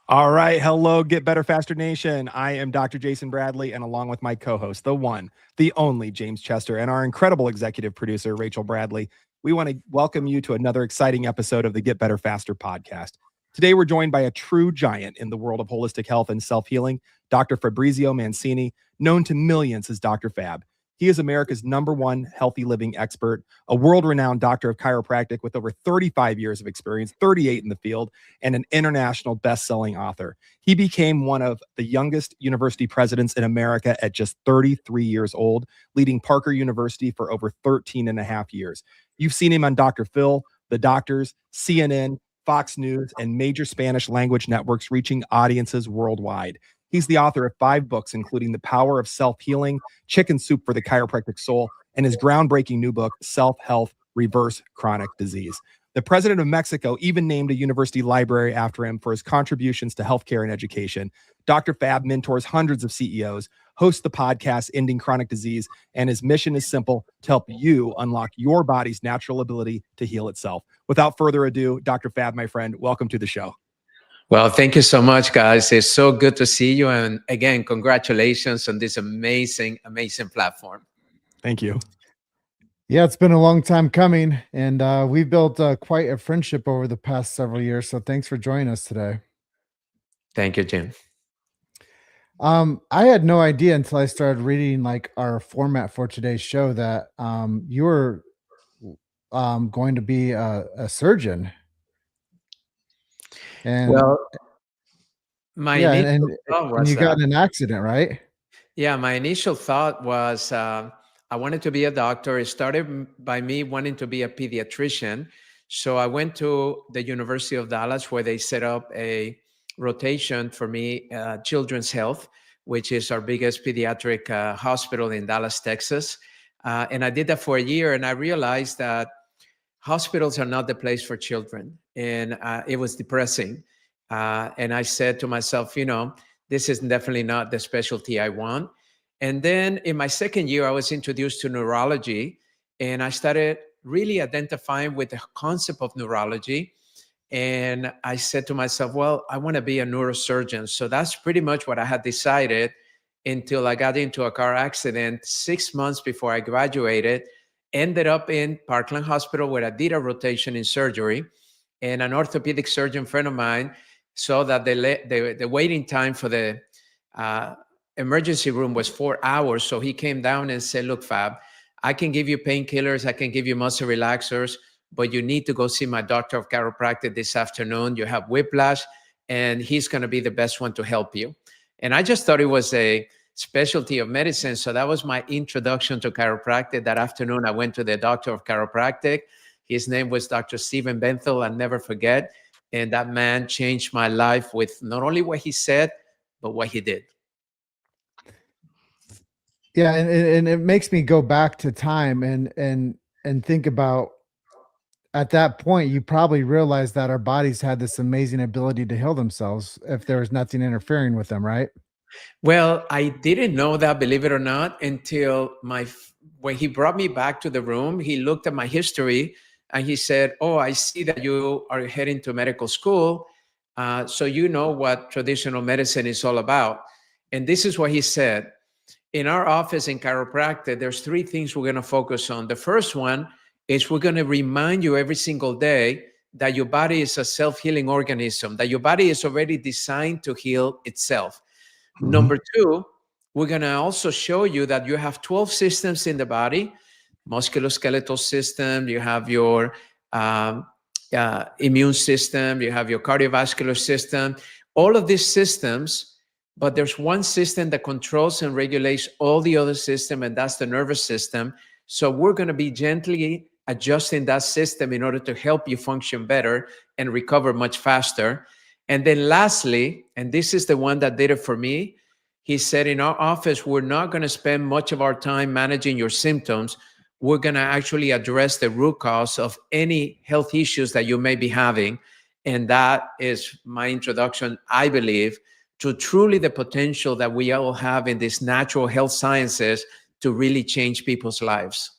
All right. Hello, Get Better Faster Nation. I am Dr. Jason Bradley, and along with my co host, the one, the only James Chester, and our incredible executive producer, Rachel Bradley, we want to welcome you to another exciting episode of the Get Better Faster podcast. Today, we're joined by a true giant in the world of holistic health and self healing, Dr. Fabrizio Mancini, known to millions as Dr. Fab. He is America's #1 healthy living expert, a world-renowned doctor of chiropractic with over 35 years of experience, 38 in the field, and an international best-selling author. He became one of the youngest university presidents in America at just 33 years old, leading Parker University for over 13 and a half years. You've seen him on Dr. Phil, The Doctors, CNN, Fox News, and major Spanish language networks reaching audiences worldwide. He's the author of 5 books, including The Power of Self-Healing, Chicken Soup for the Chiropractic Soul, and his groundbreaking new book, Self-Health, Reverse Chronic Disease. The president of Mexico even named a university library after him for his contributions to healthcare and education. Dr. Fab mentors hundreds of CEOs, hosts the podcast Ending Chronic Disease, and his mission is simple: to help you unlock your body's natural ability to heal itself. Without further ado, Dr. Fab, my friend, welcome to the show. Well, thank you so much, guys. It's so good to see you. And again, congratulations on this amazing, amazing platform. Thank you. Yeah, it's been a long time coming, and we've built quite a friendship over the past several years. So thanks for joining us today. Thank you, Jim. I had no idea until I started reading like our format for today's show that you were going to be a surgeon. And well, my initial thought was and you got in an accident, right? Yeah, my initial thought was I wanted to be a doctor. It started by me wanting to be a pediatrician. So I went to the University of Dallas, where they set up a rotation for me, Children's Health, which is our biggest pediatric hospital in Dallas, Texas. And I did that for a year, and I realized that hospitals are not the place for children. And it was depressing. And I said to myself, this is definitely not the specialty I want. And then in my second year, I was introduced to neurology, and I started really identifying with the concept of neurology. And I said to myself, well, I want to be a neurosurgeon. So that's pretty much what I had decided until I got into a car accident 6 months before I graduated. Ended up in Parkland Hospital, where I did a rotation in surgery. And an orthopedic surgeon friend of mine saw that the waiting time for the emergency room was 4 hours. So he came down and said, look, Fab, I can give you painkillers, I can give you muscle relaxers, but you need to go see my doctor of chiropractic this afternoon. You have whiplash, and he's going to be the best one to help you. And I just thought it was a specialty of medicine. So that was my introduction to chiropractic. That afternoon, I went to the doctor of chiropractic. His name was Dr. Stephen Benthel. I'll never forget. And that man changed my life with not only what he said, but what he did. Yeah, and it makes me go back to time and think about, at that point, you probably realized that our bodies had this amazing ability to heal themselves if there was nothing interfering with them, right? Well, I didn't know that, believe it or not, until when he brought me back to the room. He looked at my history and he said, oh, I see that you are heading to medical school. So you know what traditional medicine is all about. And this is what he said. In our office in chiropractic, there's 3 things we're going to focus on. The first one is we're going to remind you every single day that your body is a self-healing organism, that your body is already designed to heal itself. Mm-hmm. Number 2, we're going to also show you that you have 12 systems in the body: musculoskeletal system, you have your immune system, you have your cardiovascular system, all of these systems, but there's one system that controls and regulates all the other system, and that's the nervous system. So we're going to be gently adjusting that system in order to help you function better and recover much faster. And then lastly, and this is the one that did it for me, he said, in our office, we're not going to spend much of our time managing your symptoms. We're going to actually address the root cause of any health issues that you may be having. And that is my introduction, I believe, to truly the potential that we all have in these natural health sciences to really change people's lives.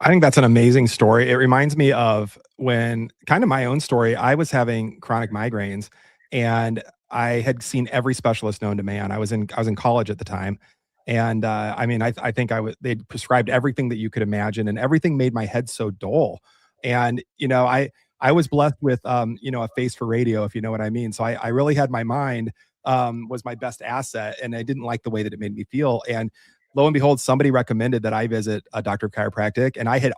I think that's an amazing story. It reminds me of when kind of my own story. I was having chronic migraines and I had seen every specialist known to man. I was in college at the time. And I mean, I think they'd prescribed everything that you could imagine, and everything made my head so dull. And, I was blessed with, a face for radio, if you know what I mean. So I really had my mind, was my best asset, and I didn't like the way that it made me feel. And lo and behold, somebody recommended that I visit a doctor of chiropractic. And I'd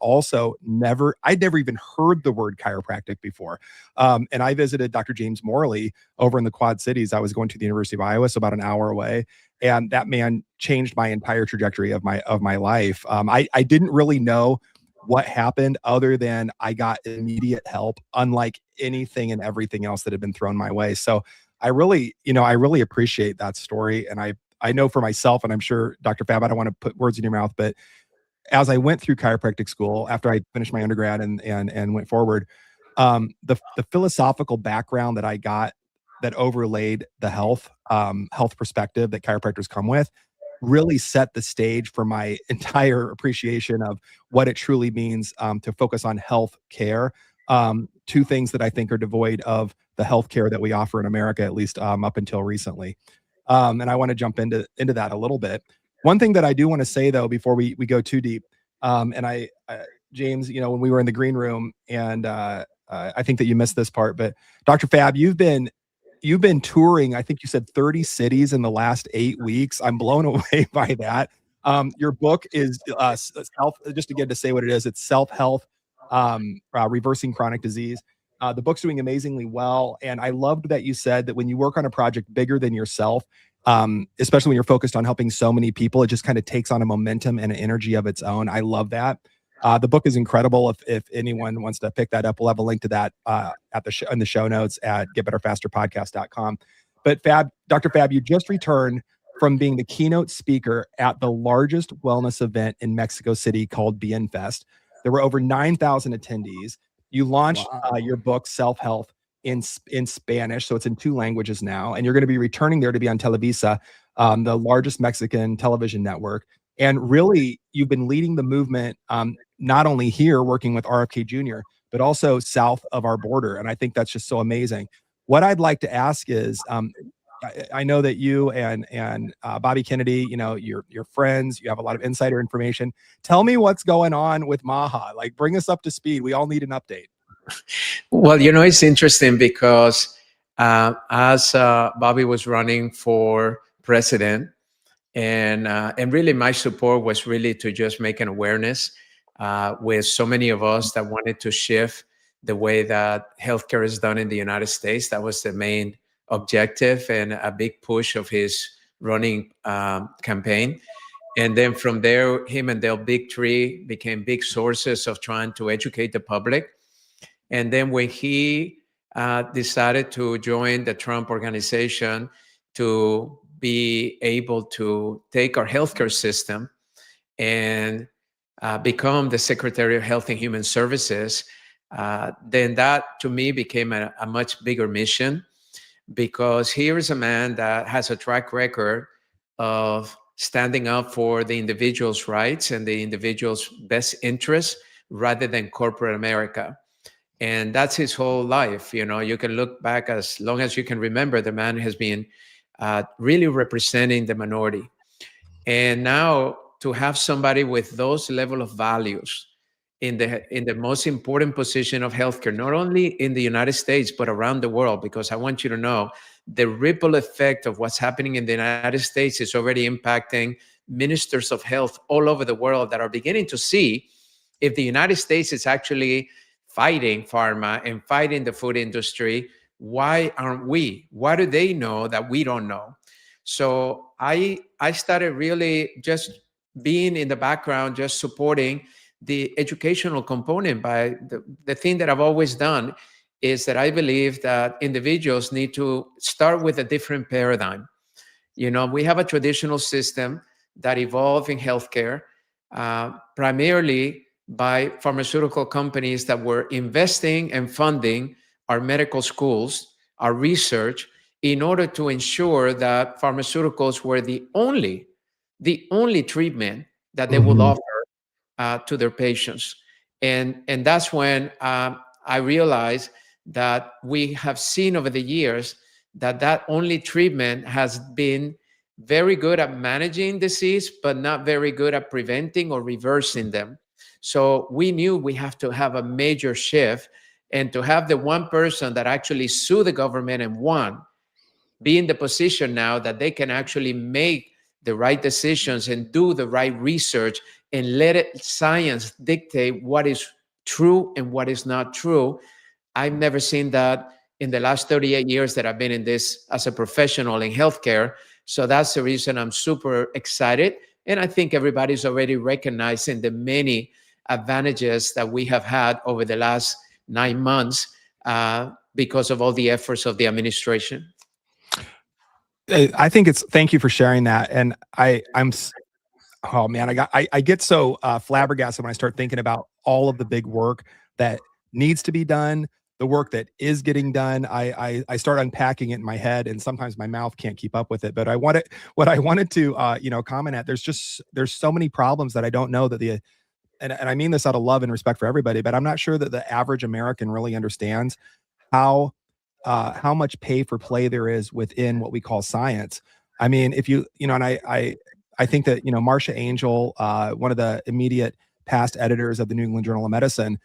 never even heard the word chiropractic before. And I visited Dr. James Morley over in the Quad Cities. I was going to the University of Iowa, so about an hour away. And that man changed my entire trajectory of my life. I didn't really know what happened other than I got immediate help, unlike anything and everything else that had been thrown my way. So I really appreciate that story. And I know for myself, and I'm sure Dr. Fab, I don't want to put words in your mouth, but as I went through chiropractic school after I finished my undergrad and went forward, the philosophical background that I got that overlaid the health perspective that chiropractors come with really set the stage for my entire appreciation of what it truly means, to focus on health care. Two things that I think are devoid of the health care that we offer in America, at least up until recently. And I want to jump into that a little bit. One thing that I do want to say though, before we go too deep, and James, when we were in the green room, and I think that you missed this part, but Dr. Fab, you've been touring. I think you said 30 cities in the last 8 weeks. I'm blown away by that. Your book is just again to say what it is. It's self health, reversing chronic disease. The book's doing amazingly well. And I loved that you said that when you work on a project bigger than yourself, especially when you're focused on helping so many people, it just kind of takes on a momentum and an energy of its own. I love that. The book is incredible. If anyone wants to pick that up, we'll have a link to that in the show notes at getbetterfasterpodcast.com. But Dr. Fab, you just returned from being the keynote speaker at the largest wellness event in Mexico City called BNFest. There were over 9,000 attendees. You launched your book, Self Health, in Spanish, so it's in 2 languages now, and you're going to be returning there to be on Televisa, the largest Mexican television network. And really, you've been leading the movement, not only here working with RFK Jr., but also south of our border. And I think that's just so amazing. What I'd like to ask is, I know that you and Bobby Kennedy, you're friends. You have a lot of insider information. Tell me what's going on with Maha. Like, bring us up to speed. We all need an update. Well, it's interesting because as Bobby was running for president, and really my support was really to just make an awareness with so many of us that wanted to shift the way that healthcare is done in the United States. That was the main objective and a big push of his running campaign. And then from there, him and Del Bigtree became big sources of trying to educate the public. And then when he decided to join the Trump organization to be able to take our healthcare system and become the Secretary of Health and Human Services, then that to me became a much bigger mission, because here is a man that has a track record of standing up for the individual's rights and the individual's best interests rather than corporate America. And that's his whole life. You can look back as long as you can remember, the man has been really representing the minority. And now to have somebody with those level of values in the most important position of healthcare, not only in the United States, but around the world, because I want you to know the ripple effect of what's happening in the United States is already impacting ministers of health all over the world that are beginning to see if the United States is actually fighting pharma and fighting the food industry, why aren't we? Why do they know that we don't know? So I started really just being in the background, just supporting the educational component. By the thing that I've always done is that I believe that individuals need to start with a different paradigm. We have a traditional system that evolved in healthcare, primarily by pharmaceutical companies that were investing and funding our medical schools, our research, in order to ensure that pharmaceuticals were the only treatment that they would offer to their patients. And that's when I realized that we have seen over the years that only treatment has been very good at managing disease, but not very good at preventing or reversing them. So we knew we have to have a major shift, and to have the one person that actually sued the government and won be in the position now that they can actually make the right decisions and do the right research and let science dictate what is true and what is not true. I've never seen that in the last 38 years that I've been in this as a professional in healthcare. So that's the reason I'm super excited. And I think everybody's already recognizing the many advantages that we have had over the last 9 months because of all the efforts of the administration. I think thank you for sharing that. And oh man, I get so flabbergasted when I start thinking about all of the big work that needs to be done, the work that is getting done. I start unpacking it in my head, and sometimes my mouth can't keep up with it. But what I wanted to comment at, there's so many problems that I don't know that and I mean this out of love and respect for everybody, but I'm not sure that the average American really understands how much pay for play there is within what we call science. I mean, if and I think that, Marcia Angel, one of the immediate past editors of the New England Journal of Medicine,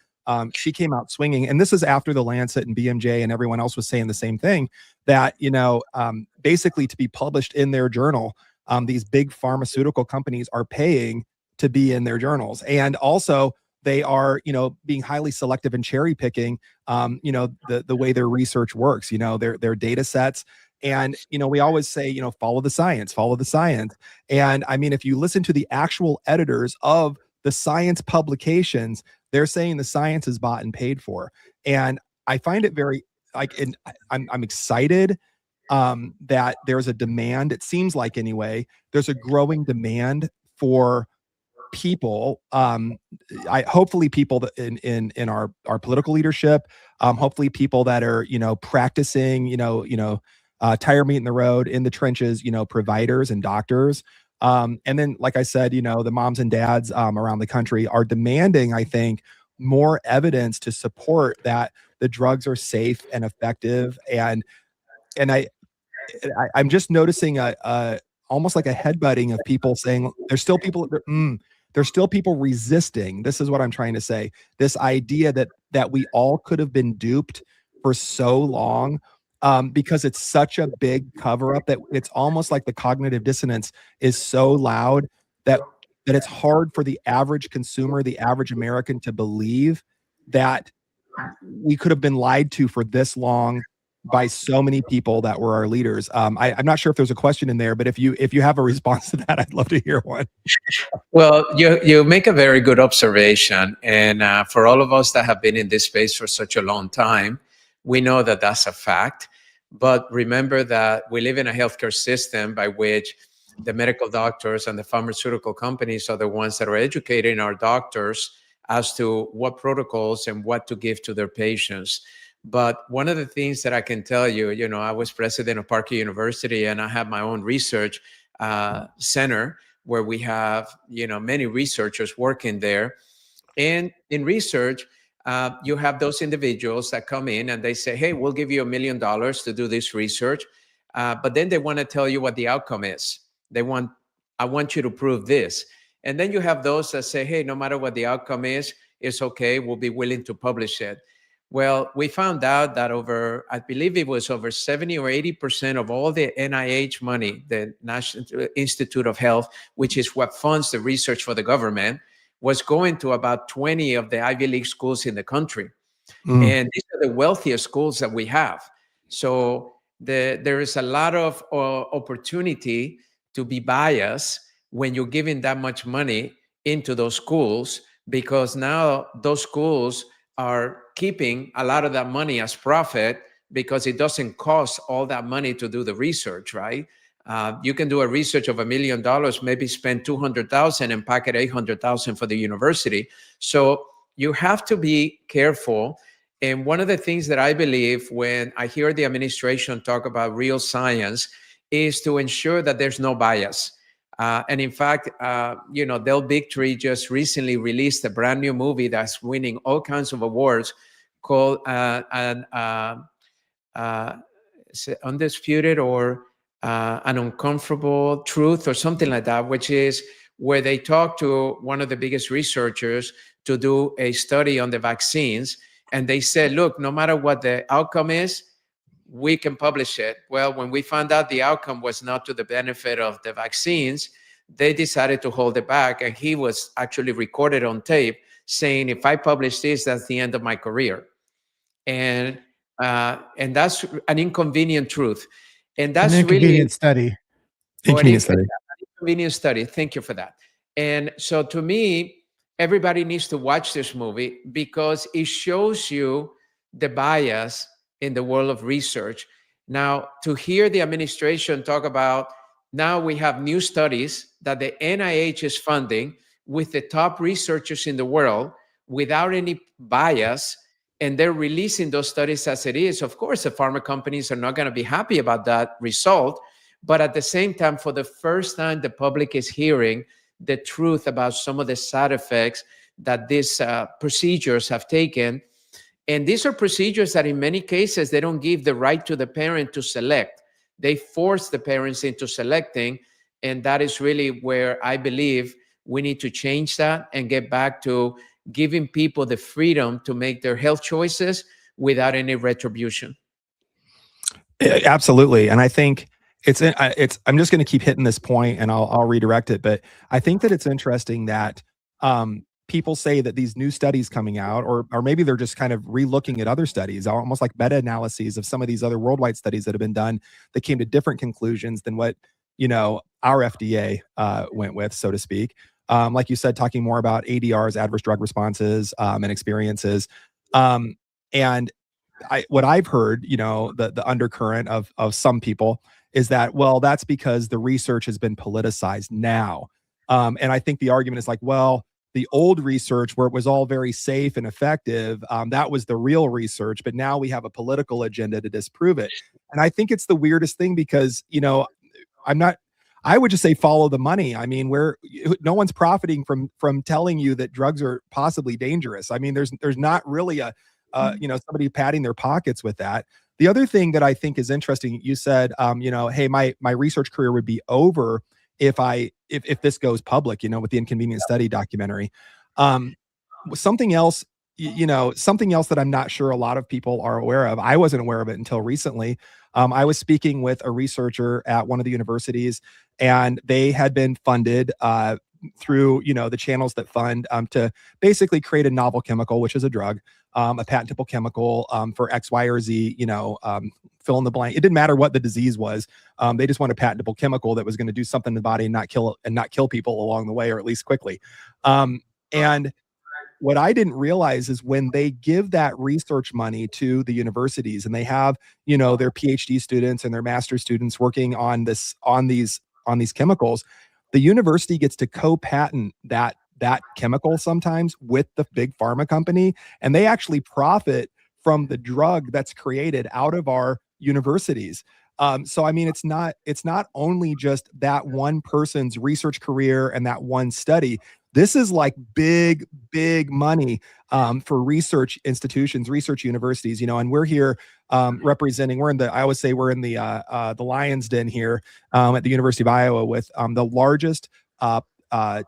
she came out swinging, and this is after the Lancet and BMJ and everyone else was saying the same thing, that, basically to be published in their journal, these big pharmaceutical companies are paying to be in their journals. And also they are, being highly selective and cherry picking, the way their research works, their data sets. And, we always say, follow the science, follow the science. And I mean, if you listen to the actual editors of the science publications, they're saying the science is bought and paid for. And I find it very and I'm excited that there's a demand. It seems like, anyway, there's a growing demand for people, hopefully people that in our political leadership, hopefully people that are practicing, tire meet in the road, in the trenches, providers and doctors, and then, like I said, the moms and dads around the country are demanding, I think, more evidence to support that the drugs are safe and effective. And I'm just noticing a almost like a headbutting of people saying there's still people resisting. This is what I'm trying to say. This idea that we all could have been duped for so long, because it's such a big cover up that it's almost like the cognitive dissonance is so loud that it's hard for the average consumer, the average American, to believe that we could have been lied to for this long by so many people that were our leaders. I'm not sure if there's a question in there, but if you have a response to that, I'd love to hear one. Well, you make a very good observation. And for all of us that have been in this space for such a long time, we know that that's a fact. But remember that we live in a healthcare system by which the medical doctors and the pharmaceutical companies are the ones that are educating our doctors as to what protocols and what to give to their patients. But one of the things that I can tell you, I was president of Parker University, and I have my own research center where we have, many researchers working there. And in research, you have those individuals that come in and they say, hey, we'll give you $1 million to do this research. But then they want to tell you what the outcome is. I want you to prove this. And then you have those that say, hey, no matter what the outcome is, it's okay. We'll be willing to publish it. Well, we found out that I believe it was over 70 or 80% of all the NIH money, the National Institute of Health, which is what funds the research for the government, was going to about 20 of the Ivy League schools in the country. And these are the wealthiest schools that we have. So there is a lot of opportunity to be biased when you're giving that much money into those schools, because now those schools are keeping a lot of that money as profit because it doesn't cost all that money to do the research, right? You can do a research of $1 million, maybe spend 200,000 and pocket 800,000 for the university. So you have to be careful. And one of the things that I believe when I hear the administration talk about real science is to ensure that there's no bias. And in fact, Del Victory just recently released a brand new movie that's winning all kinds of awards called Undisputed or An Uncomfortable Truth or something like that, which is where they talk to one of the biggest researchers to do a study on the vaccines. And they said, look, no matter what the outcome is, we can publish it. Well, when we found out the outcome was not to the benefit of the vaccines, they decided to hold it back. And he was actually recorded on tape saying, if I publish this, that's the end of my career. And that's an inconvenient truth. And that's an inconvenient study. Inconvenient study. An inconvenient study. Thank you for that. And so to me, everybody needs to watch this movie because it shows you the bias in the world of research. Now, to hear the administration talk about now we have new studies that the NIH is funding with the top researchers in the world without any bias, and they're releasing those studies as it is. Of course, the pharma companies are not going to be happy about that result. But at the same time, for the first time, the public is hearing the truth about some of the side effects that these procedures have taken. And these are procedures that in many cases, they don't give the right to the parent to select. They force the parents into selecting. And that is really where I believe we need to change that and get back to giving people the freedom to make their health choices without any retribution. Absolutely. And I think I'm just going to keep hitting this point and I'll redirect it. But I think that it's interesting that people say that these new studies coming out, or maybe they're just kind of re-looking at other studies, almost like meta-analyses of some of these other worldwide studies that have been done that came to different conclusions than what, our FDA went with, so to speak. Like you said, talking more about ADRs, adverse drug responses, and experiences. And what I've heard, the undercurrent of some people is that, well, that's because the research has been politicized now. And I think the argument is like, well, the old research where it was all very safe and effective, that was the real research, but now we have a political agenda to disprove it. And I think it's the weirdest thing because, I would just say follow the money. I mean, no one's profiting from telling you that drugs are possibly dangerous. I mean, there's not really somebody patting their pockets with that. The other thing that I think is interesting, you said, hey, my research career would be over if this goes public, with the Inconvenient Study documentary. Something else that I'm not sure a lot of people are aware of. I wasn't aware of it until recently. I was speaking with a researcher at one of the universities, and they had been funded through the channels that fund to basically create a novel chemical, which is a drug, a patentable chemical for X, Y, or Z, fill in the blank. It didn't matter what the disease was. They just want a patentable chemical that was going to do something in the body and not kill people along the way, or at least quickly. And what I didn't realize is when they give that research money to the universities and they have, their PhD students and their master's students working on these chemicals, the university gets to co-patent that chemical sometimes with the big pharma company, and they actually profit from the drug that's created out of our universities. So I mean, it's not only just that one person's research career and that one study. This is like big money for research institutions, research universities, and we're here representing. I always say we're in the lion's den here at the University of Iowa with the largest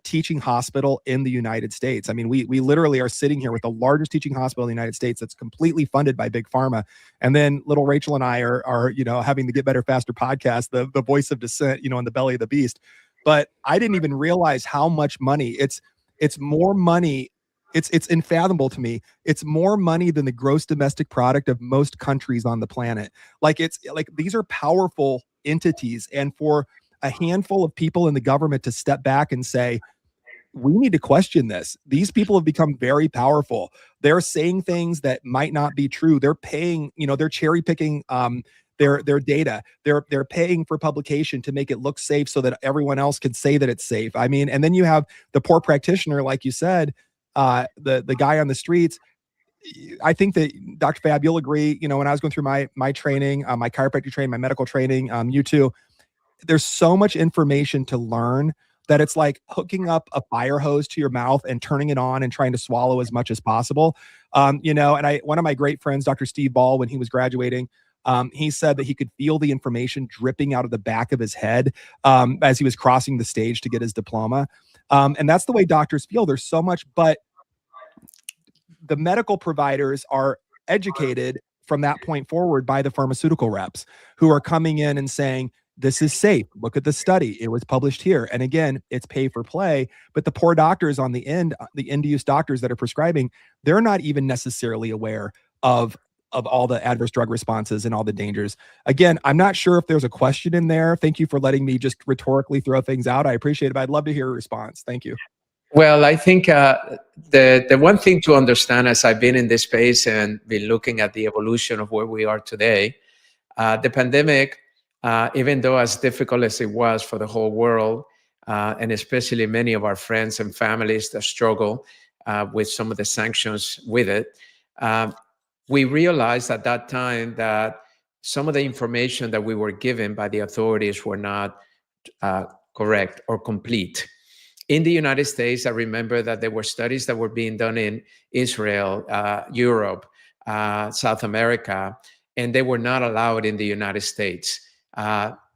teaching hospital in the United States. I mean, we literally are sitting here with the largest teaching hospital in the United States that's completely funded by big pharma. And then little Rachel and I are having the Get Better Faster podcast, the voice of dissent, in the belly of the beast. But I didn't even realize how much money it's more money. It's unfathomable to me. It's more money than the gross domestic product of most countries on the planet. It's like these are powerful entities, and for a handful of people in the government to step back and say, we need to question this. These people have become very powerful. They're saying things that might not be true. They're paying, they're cherry picking their data. They're paying for publication to make it look safe so that everyone else can say that it's safe. I mean, and then you have the poor practitioner, like you said, the guy on the streets. I think that Dr. Fab, you'll agree, when I was going through my training, my chiropractic training, my medical training, you too, there's so much information to learn that it's like hooking up a fire hose to your mouth and turning it on and trying to swallow as much as possible. And one of my great friends, Dr. Steve Ball, when he was graduating, he said that he could feel the information dripping out of the back of his head as he was crossing the stage to get his diploma. And that's the way doctors feel. There's so much, but the medical providers are educated from that point forward by the pharmaceutical reps who are coming in and saying, this is safe. Look at the study. It was published here. And again, it's pay for play. But the poor doctors on the end use doctors that are prescribing, they're not even necessarily aware of all the adverse drug responses and all the dangers. Again, I'm not sure if there's a question in there. Thank you for letting me just rhetorically throw things out. I appreciate it, but I'd love to hear a response. Thank you. Well, I think the one thing to understand, as I've been in this space and been looking at the evolution of where we are today, the pandemic, even though as difficult as it was for the whole world, and especially many of our friends and families that struggle with some of the sanctions with it, we realized at that time that some of the information that we were given by the authorities were not correct or complete. In the United States, I remember that there were studies that were being done in Israel, Europe, South America, and they were not allowed in the United States.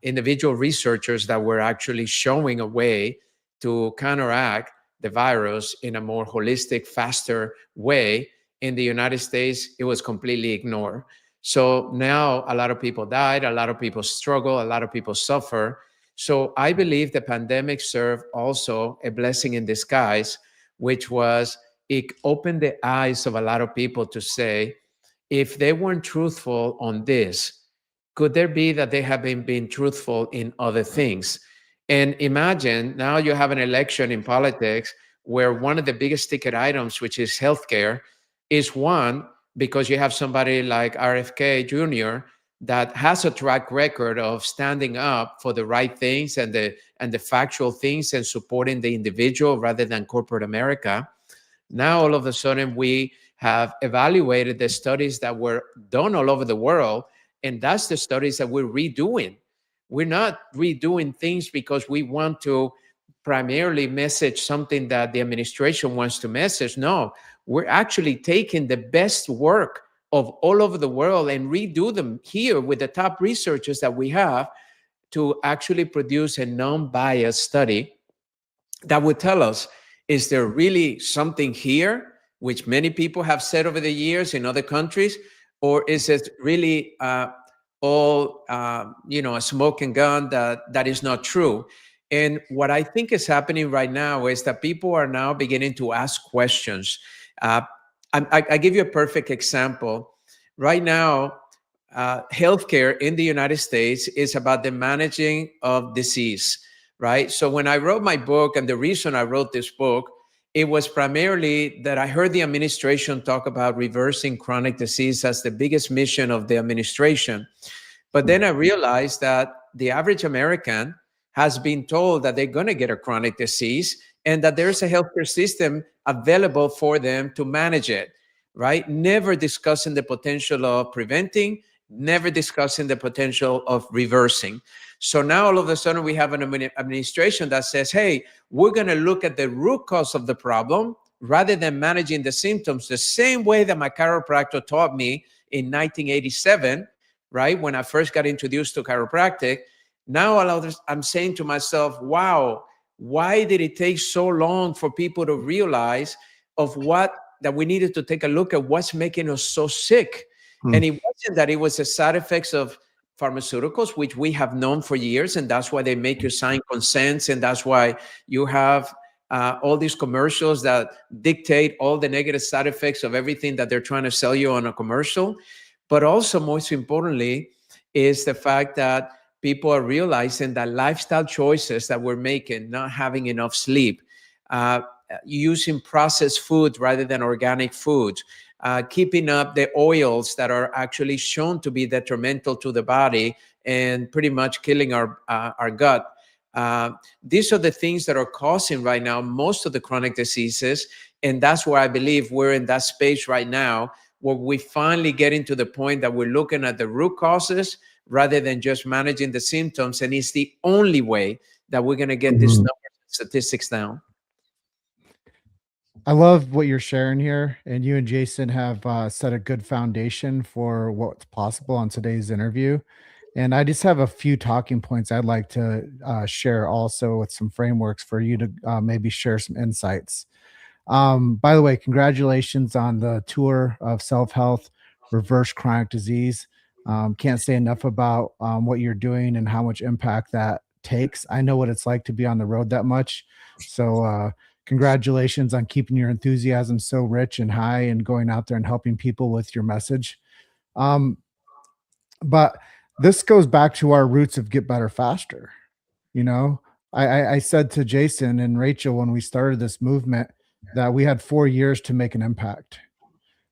Individual researchers that were actually showing a way to counteract the virus in a more holistic, faster way. In the United States, it was completely ignored. So now a lot of people died, a lot of people struggle, a lot of people suffer. So I believe the pandemic served also a blessing in disguise, which was it opened the eyes of a lot of people to say, if they weren't truthful on this, could there be that they have been being truthful in other things? And imagine now you have an election in politics where one of the biggest ticket items, which is healthcare, is one because you have somebody like RFK Jr. that has a track record of standing up for the right things and the factual things and supporting the individual rather than corporate America. Now, all of a sudden, we have evaluated the studies that were done all over the world, and that's the studies that we're redoing. We're not redoing things because we want to primarily message something that the administration wants to message. No, we're actually taking the best work of all over the world and redo them here with the top researchers that we have to actually produce a non-biased study that would tell us, is there really something here, which many people have said over the years in other countries, or is it really all a smoking gun that is not true? And what I think is happening right now is that people are now beginning to ask questions. I give you a perfect example. Right now, healthcare in the United States is about the managing of disease, right? So when I wrote my book, and the reason I wrote this book, it was primarily that I heard the administration talk about reversing chronic disease as the biggest mission of the administration. But then I realized that the average American has been told that they're going to get a chronic disease and that there's a healthcare system available for them to manage it, right? Never discussing the potential of preventing, never discussing the potential of reversing. So now all of a sudden we have an administration that says, hey, we're going to look at the root cause of the problem rather than managing the symptoms, the same way that my chiropractor taught me in 1987, right? When I first got introduced to chiropractic. Now I'm saying to myself, wow, why did it take so long for people to realize that we needed to take a look at what's making us so sick? And it wasn't that it was the side effects of pharmaceuticals, which we have known for years, and that's why they make you sign consents, and that's why you have all these commercials that dictate all the negative side effects of everything that they're trying to sell you on a commercial. But also, most importantly, is the fact that people are realizing that lifestyle choices that we're making, not having enough sleep, using processed food rather than organic food, keeping up the oils that are actually shown to be detrimental to the body and pretty much killing our gut. These are the things that are causing right now most of the chronic diseases. And that's where I believe we're in that space right now where we finally get into the point that we're looking at the root causes rather than just managing the symptoms. And it's the only way that we're going to get these numbers and statistics down. I love what you're sharing here, and you and Jason have set a good foundation for what's possible on today's interview. And I just have a few talking points I'd like to share also with some frameworks for you to maybe share some insights. By the way, congratulations on the tour of self health, reverse chronic disease. Can't say enough about what you're doing and how much impact that takes. I know what it's like to be on the road that much. So, congratulations on keeping your enthusiasm so rich and high and going out there and helping people with your message. Um, but this goes back to our roots of get better faster. You know, I said to Jason and Rachel when we started this movement that we had 4 years to make an impact.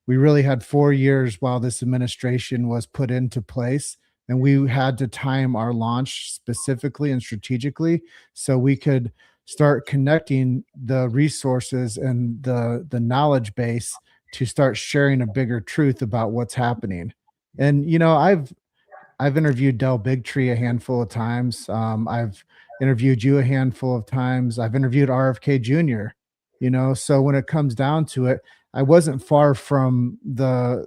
We really had 4 years while this administration was put into place, and we had to time our launch specifically and strategically so we could start connecting the resources and the knowledge base to start sharing a bigger truth about what's happening. And you know, I've interviewed Del Bigtree a handful of times. I've interviewed you a handful of times. I've interviewed RFK Jr. You know, so when it comes down to it, I wasn't far from the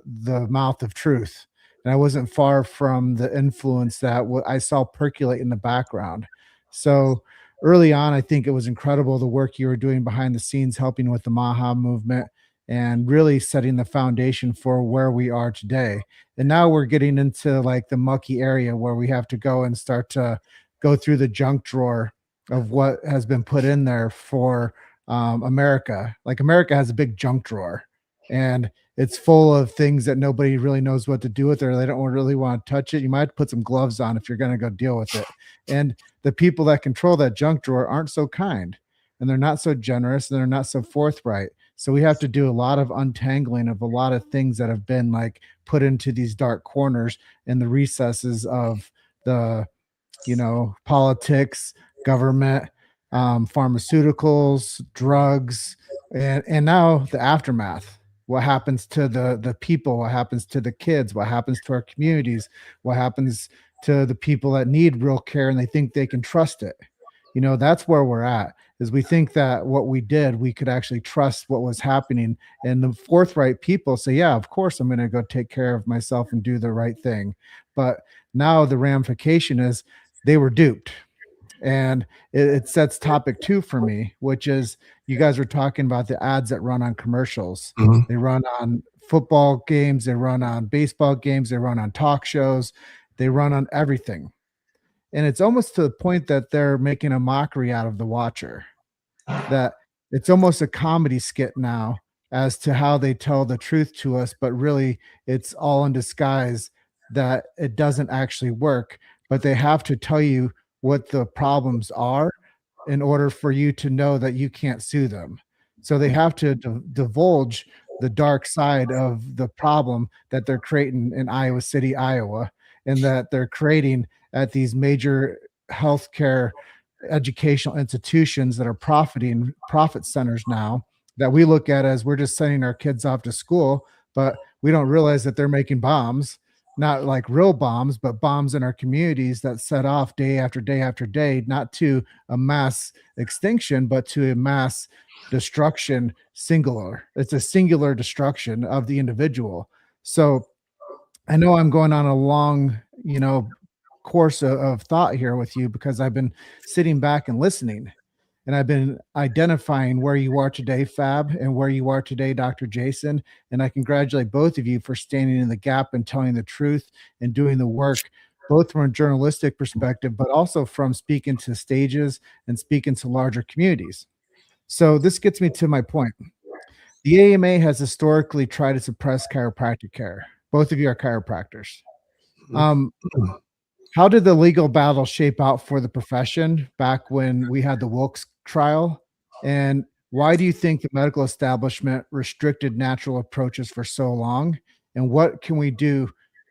mouth of truth, and I wasn't far from the influence that I saw percolate in the background. So early on, I think it was incredible the work you were doing behind the scenes, helping with the Maha movement and really setting the foundation for where we are today. And now we're getting into like the mucky area where we have to go and start to go through the junk drawer of what has been put in there for America. Like America has a big junk drawer, and it's full of things that nobody really knows what to do with, or they don't really want to touch it. You might have to put some gloves on if you're going to go deal with it. And the people that control that junk drawer aren't so kind, and they're not so generous, and they're not so forthright. So we have to do a lot of untangling of a lot of things that have been like put into these dark corners in the recesses of the, you know, politics, government, pharmaceuticals, drugs, and now the aftermath. What happens to the people? What happens to the kids? What happens to our communities? What happens to the people that need real care and they think they can trust it? You know, that's where we're at. Is we think that what we did, we could actually trust what was happening, and the forthright people say, "Yeah, of course, I'm going to go take care of myself and do the right thing." But now the ramification is they were duped. And it sets topic 2 for me, which is you guys were talking about the ads that run on commercials. They run on football games, they run on baseball games, they run on talk shows, they run on everything. And it's almost to the point that they're making a mockery out of the watcher, that it's almost a comedy skit now as to how they tell the truth to us, but really it's all in disguise, that it doesn't actually work, but they have to tell you what the problems are in order for you to know that you can't sue them. So they have to divulge the dark side of the problem that they're creating in Iowa City, Iowa, and that they're creating at these major healthcare educational institutions that are profiting profit centers now, that we look at as we're just sending our kids off to school, but we don't realize that they're making bombs, not like real bombs, but bombs in our communities that set off day after day after day, not to a mass extinction, but to a mass destruction. Singular. It's a singular destruction of the individual. So I know I'm going on a long, you know, course of thought here with you, because I've been sitting back and listening, and I've been identifying where you are today, Fab, and where you are today, Dr. Jason. And I congratulate both of you for standing in the gap and telling the truth and doing the work, both from a journalistic perspective, but also from speaking to stages and speaking to larger communities. So this gets me to my point. The AMA has historically tried to suppress chiropractic care. Both of you are chiropractors. Um, how did the legal battle shape out for the profession back when we had the Wilkes trial? And why do you think the medical establishment restricted natural approaches for so long? And what can we do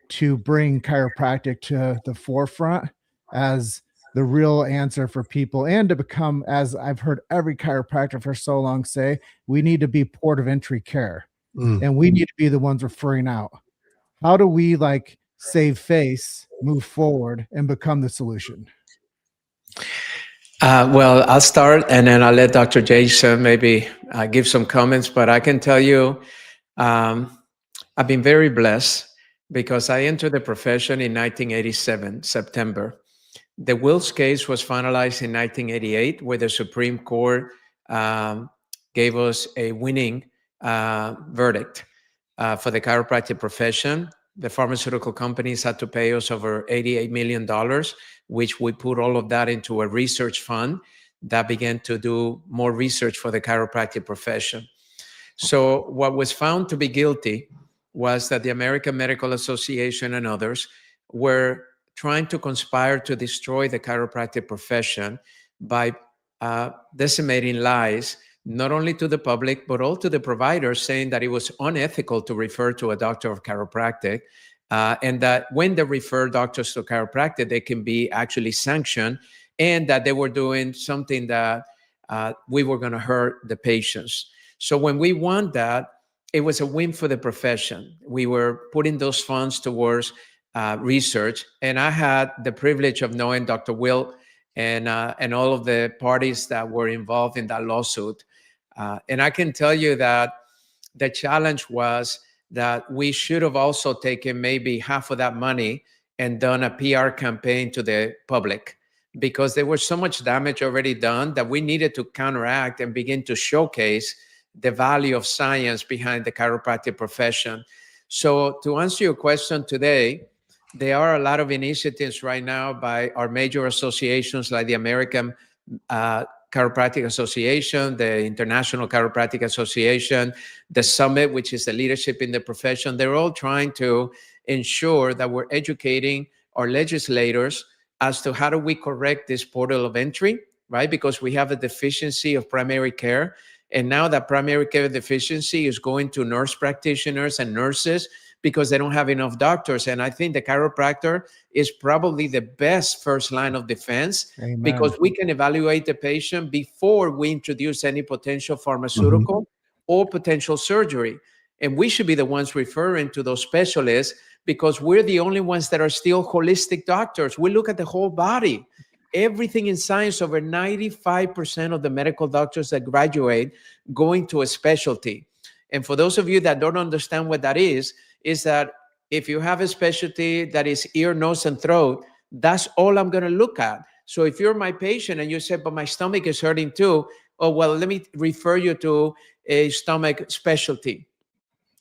to bring chiropractic to the forefront as the real answer for people, and to become, as I've heard every chiropractor for so long say, we need to be port of entry care. and we need to be the ones referring out. How do we like save face, move forward, and become the solution? Well, I'll start and then I'll let Dr. Jason maybe give some comments. But I can tell you, um, I've been very blessed because I entered the profession in 1987, September. The Wills case was finalized in 1988, where the Supreme Court um, gave us a winning verdict for the chiropractic profession. The pharmaceutical companies had to pay us over $88 million, which we put all of that into a research fund that began to do more research for the chiropractic profession. So what was found to be guilty was that the American Medical Association and others were trying to conspire to destroy the chiropractic profession by disseminating lies, not only to the public, but also to the providers, saying that it was unethical to refer to a doctor of chiropractic, and that when they refer doctors to chiropractic, they can be actually sanctioned, and that they were doing something that we were going to hurt the patients. So when we won that, it was a win for the profession. We were putting those funds towards research, and I had the privilege of knowing Dr. Will and all of the parties that were involved in that lawsuit. And I can tell you that the challenge was that we should have also taken maybe half of that money and done a PR campaign to the public, because there was so much damage already done that we needed to counteract and begin to showcase the value of science behind the chiropractic profession. So to answer your question today, there are a lot of initiatives right now by our major associations like the American Chiropractic Association, the International Chiropractic Association, the Summit, which is the leadership in the profession. They're all trying to ensure that we're educating our legislators as to how do we correct this portal of entry, right? Because we have a deficiency of primary care. And now that primary care deficiency is going to nurse practitioners and nurses because they don't have enough doctors. And I think the chiropractor is probably the best first line of defense. Amen. Because we can evaluate the patient before we introduce any potential pharmaceutical or potential surgery. And we should be the ones referring to those specialists because we're the only ones that are still holistic doctors. We look at the whole body. Everything in science, over 95% of the medical doctors that graduate go into a specialty. And for those of you that don't understand what that is that if you have a specialty that is ear, nose, and throat, that's all I'm going to look at. So if you're my patient and you say, but my stomach is hurting too, oh, well, let me refer you to a stomach specialty.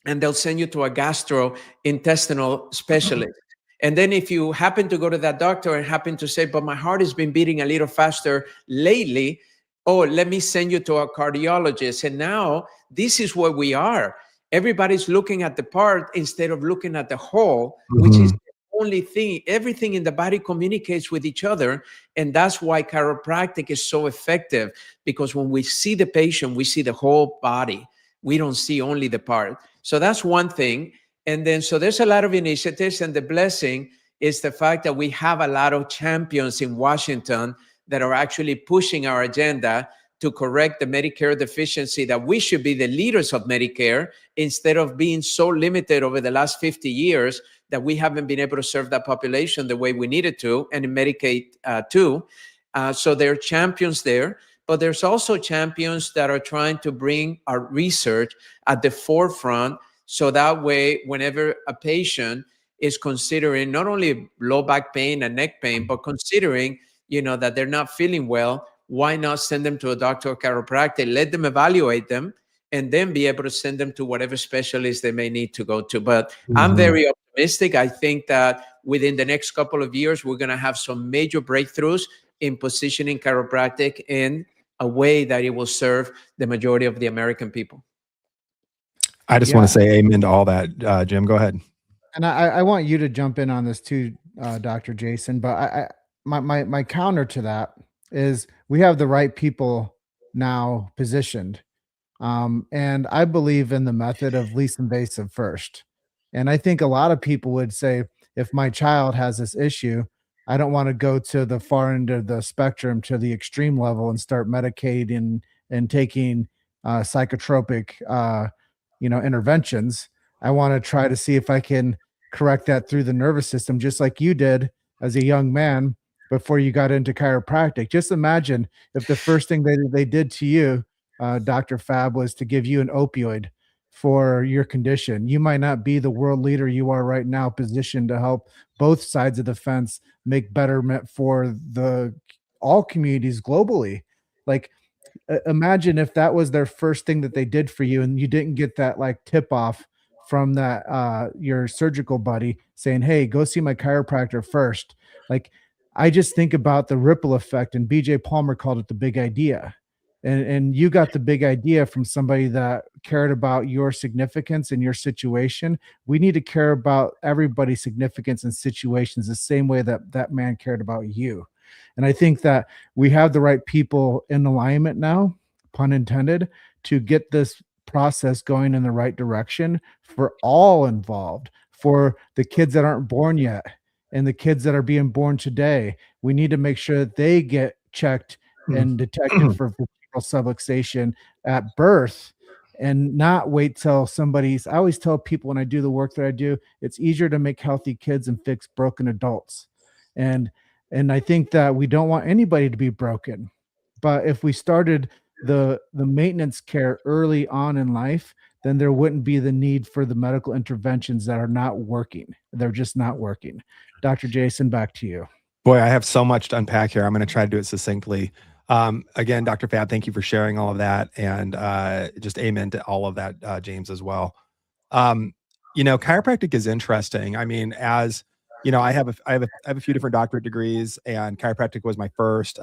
And they'll send you to a gastrointestinal specialist. And then if you happen to go to that doctor and happen to say, but my heart has been beating a little faster lately, oh, let me send you to a cardiologist. And now this is where we are. Everybody's looking at the part instead of looking at the whole, which is the only thing. Everything in the body communicates with each other. And that's why chiropractic is so effective, because when we see the patient, we see the whole body. We don't see only the part. So that's one thing. And then, so there's a lot of initiatives, and the blessing is the fact that we have a lot of champions in Washington that are actually pushing our agenda to correct the Medicare deficiency, that we should be the leaders of Medicare instead of being so limited over the last 50 years that we haven't been able to serve that population the way we needed to, and in Medicaid too. So there are champions there. But there's also champions that are trying to bring our research at the forefront. So that way, whenever a patient is considering not only low back pain and neck pain, but considering, that they're not feeling well, why not send them to a doctor of chiropractic, let them evaluate them, and then be able to send them to whatever specialist they may need to go to. But I'm very optimistic. I think that within the next couple of years, we're going to have some major breakthroughs in positioning chiropractic in a way that it will serve the majority of the American people. I just want to say amen to all that. Jim, go ahead. And I want you to jump in on this too, Dr. Jason. But my counter to that is we have the right people now positioned. And I believe in the method of least invasive first. And I think a lot of people would say, if my child has this issue, I don't want to go to the far end of the spectrum to the extreme level and start medicating and taking psychotropic interventions. I want to try to see if I can correct that through the nervous system, just like you did as a young man before you got into chiropractic. Just imagine if the first thing they did to you, Dr. Fab, was to give you an opioid for your condition. You might not be the world leader you are right now, positioned to help both sides of the fence make betterment for the all communities globally. Like, imagine if that was their first thing that they did for you and you didn't get that like tip off from that your surgical buddy saying, hey, go see my chiropractor first. Like, I just think about the ripple effect, and BJ Palmer called it the big idea. And you got the big idea from somebody that cared about your significance and your situation. We need to care about everybody's significance and situations the same way that that man cared about you. And I think that we have the right people in alignment now, pun intended, to get this process going in the right direction for all involved, for the kids that aren't born yet and the kids that are being born today. We need to make sure that they get checked and detected for vertebral subluxation at birth, and not wait till somebody's. I always tell people when I do the work that I do, it's easier to make healthy kids and fix broken adults. And and I think that we don't want anybody to be broken. But if we started the maintenance care early on in life, then there wouldn't be the need for the medical interventions that are not working. They're just not working. Dr. Jason, back to you. Boy, I have so much to unpack here. I'm going to try to do it succinctly. Again, Dr. Fab, thank you for sharing all of that, and just amen to all of that, James, as well. Chiropractic is interesting. I mean, as you know, I have a few different doctorate degrees, and chiropractic was my first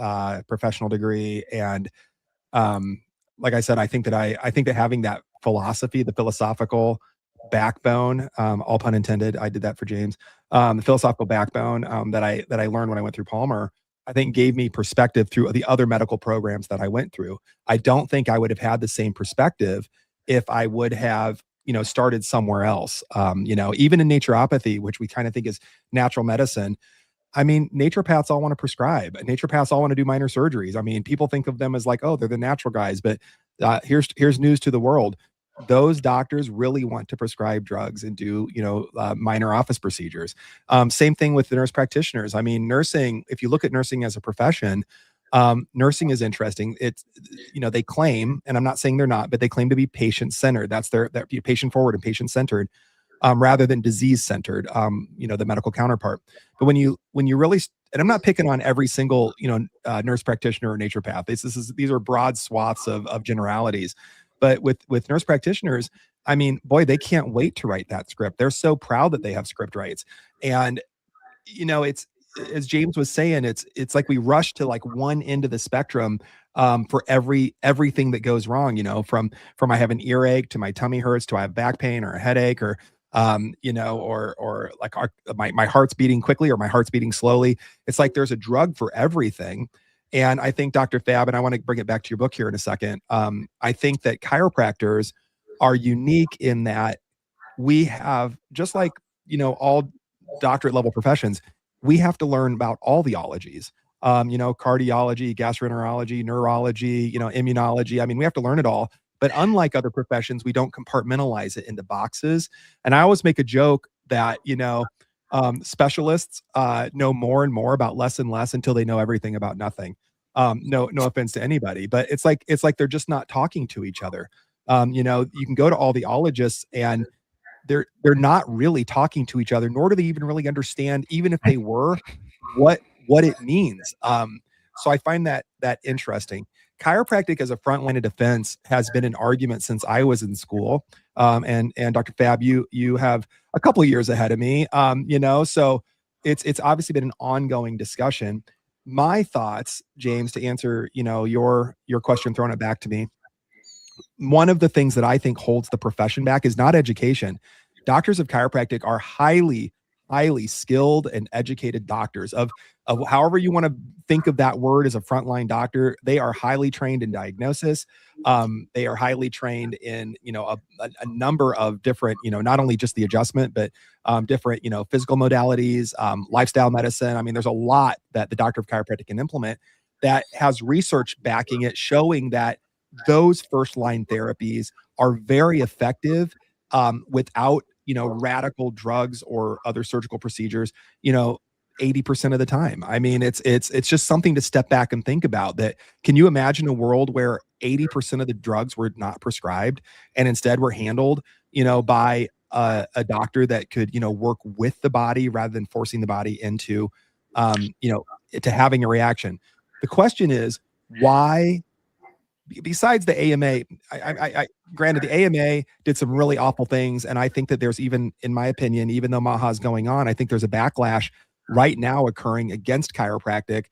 professional degree. And like I said, I think that having that philosophy, the philosophical backbone, all pun intended, I did that for James. The philosophical backbone that I learned when I went through Palmer, I think gave me perspective through the other medical programs that I went through. I don't think I would have had the same perspective if I would have, started somewhere else. Even in naturopathy, which we kind of think is natural medicine. I mean, naturopaths all want to prescribe. Naturopaths all want to do minor surgeries. I mean, people think of them as like, oh, they're the natural guys. But here's news to the world. Those doctors really want to prescribe drugs and do, minor office procedures. Same thing with the nurse practitioners. I mean, nursing, if you look at nursing as a profession, nursing is interesting. It's, they claim, and I'm not saying they're not, but they claim to be patient-centered. That's their patient-forward and patient-centered. Rather than disease-centered, the medical counterpart. But when you really, and I'm not picking on every single, nurse practitioner or naturopath. These are broad swaths of generalities. But with nurse practitioners, I mean, boy, they can't wait to write that script. They're so proud that they have script rights. And, it's, as James was saying, it's like we rush to like one end of the spectrum for everything that goes wrong, from I have an earache to my tummy hurts to I have back pain or a headache or or like my heart's beating quickly or my heart's beating slowly. It's like there's a drug for everything. And I think Dr. Fab, and I want to bring it back to your book here in a second. I think that chiropractors are unique in that we have, just like, all doctorate level professions, we have to learn about all the ologies, cardiology, gastroenterology, neurology, immunology. I mean, we have to learn it all. But unlike other professions, we don't compartmentalize it into boxes. And I always make a joke that, specialists know more and more about less and less until they know everything about nothing. No offense to anybody, but it's like they're just not talking to each other. You can go to all the ologists and they're not really talking to each other, nor do they even really understand, even if they were, what it means. So I find that interesting. Chiropractic as a frontline of defense has been an argument since I was in school. And Dr. Fab, you have a couple of years ahead of me. So it's obviously been an ongoing discussion. My thoughts, James, to answer, your question, throwing it back to me. One of the things that I think holds the profession back is not education. Doctors of chiropractic are highly skilled and educated doctors of however you want to think of that word as a frontline doctor. They are highly trained in diagnosis. They are highly trained in, a number of different, not only just the adjustment, but different, physical modalities, lifestyle medicine. I mean, there's a lot that the doctor of chiropractic can implement that has research backing it, showing that those first line therapies are very effective without, radical drugs or other surgical procedures, 80% of the time. I mean, it's just something to step back and think about. That can you imagine a world where 80% of the drugs were not prescribed and instead were handled, by a doctor that could, work with the body rather than forcing the body into, to having a reaction. The question is, why, besides the AMA, granted the AMA did some really awful things, and I think that there's, even in my opinion, even though MAHA is going on, I think there's a backlash right now occurring against chiropractic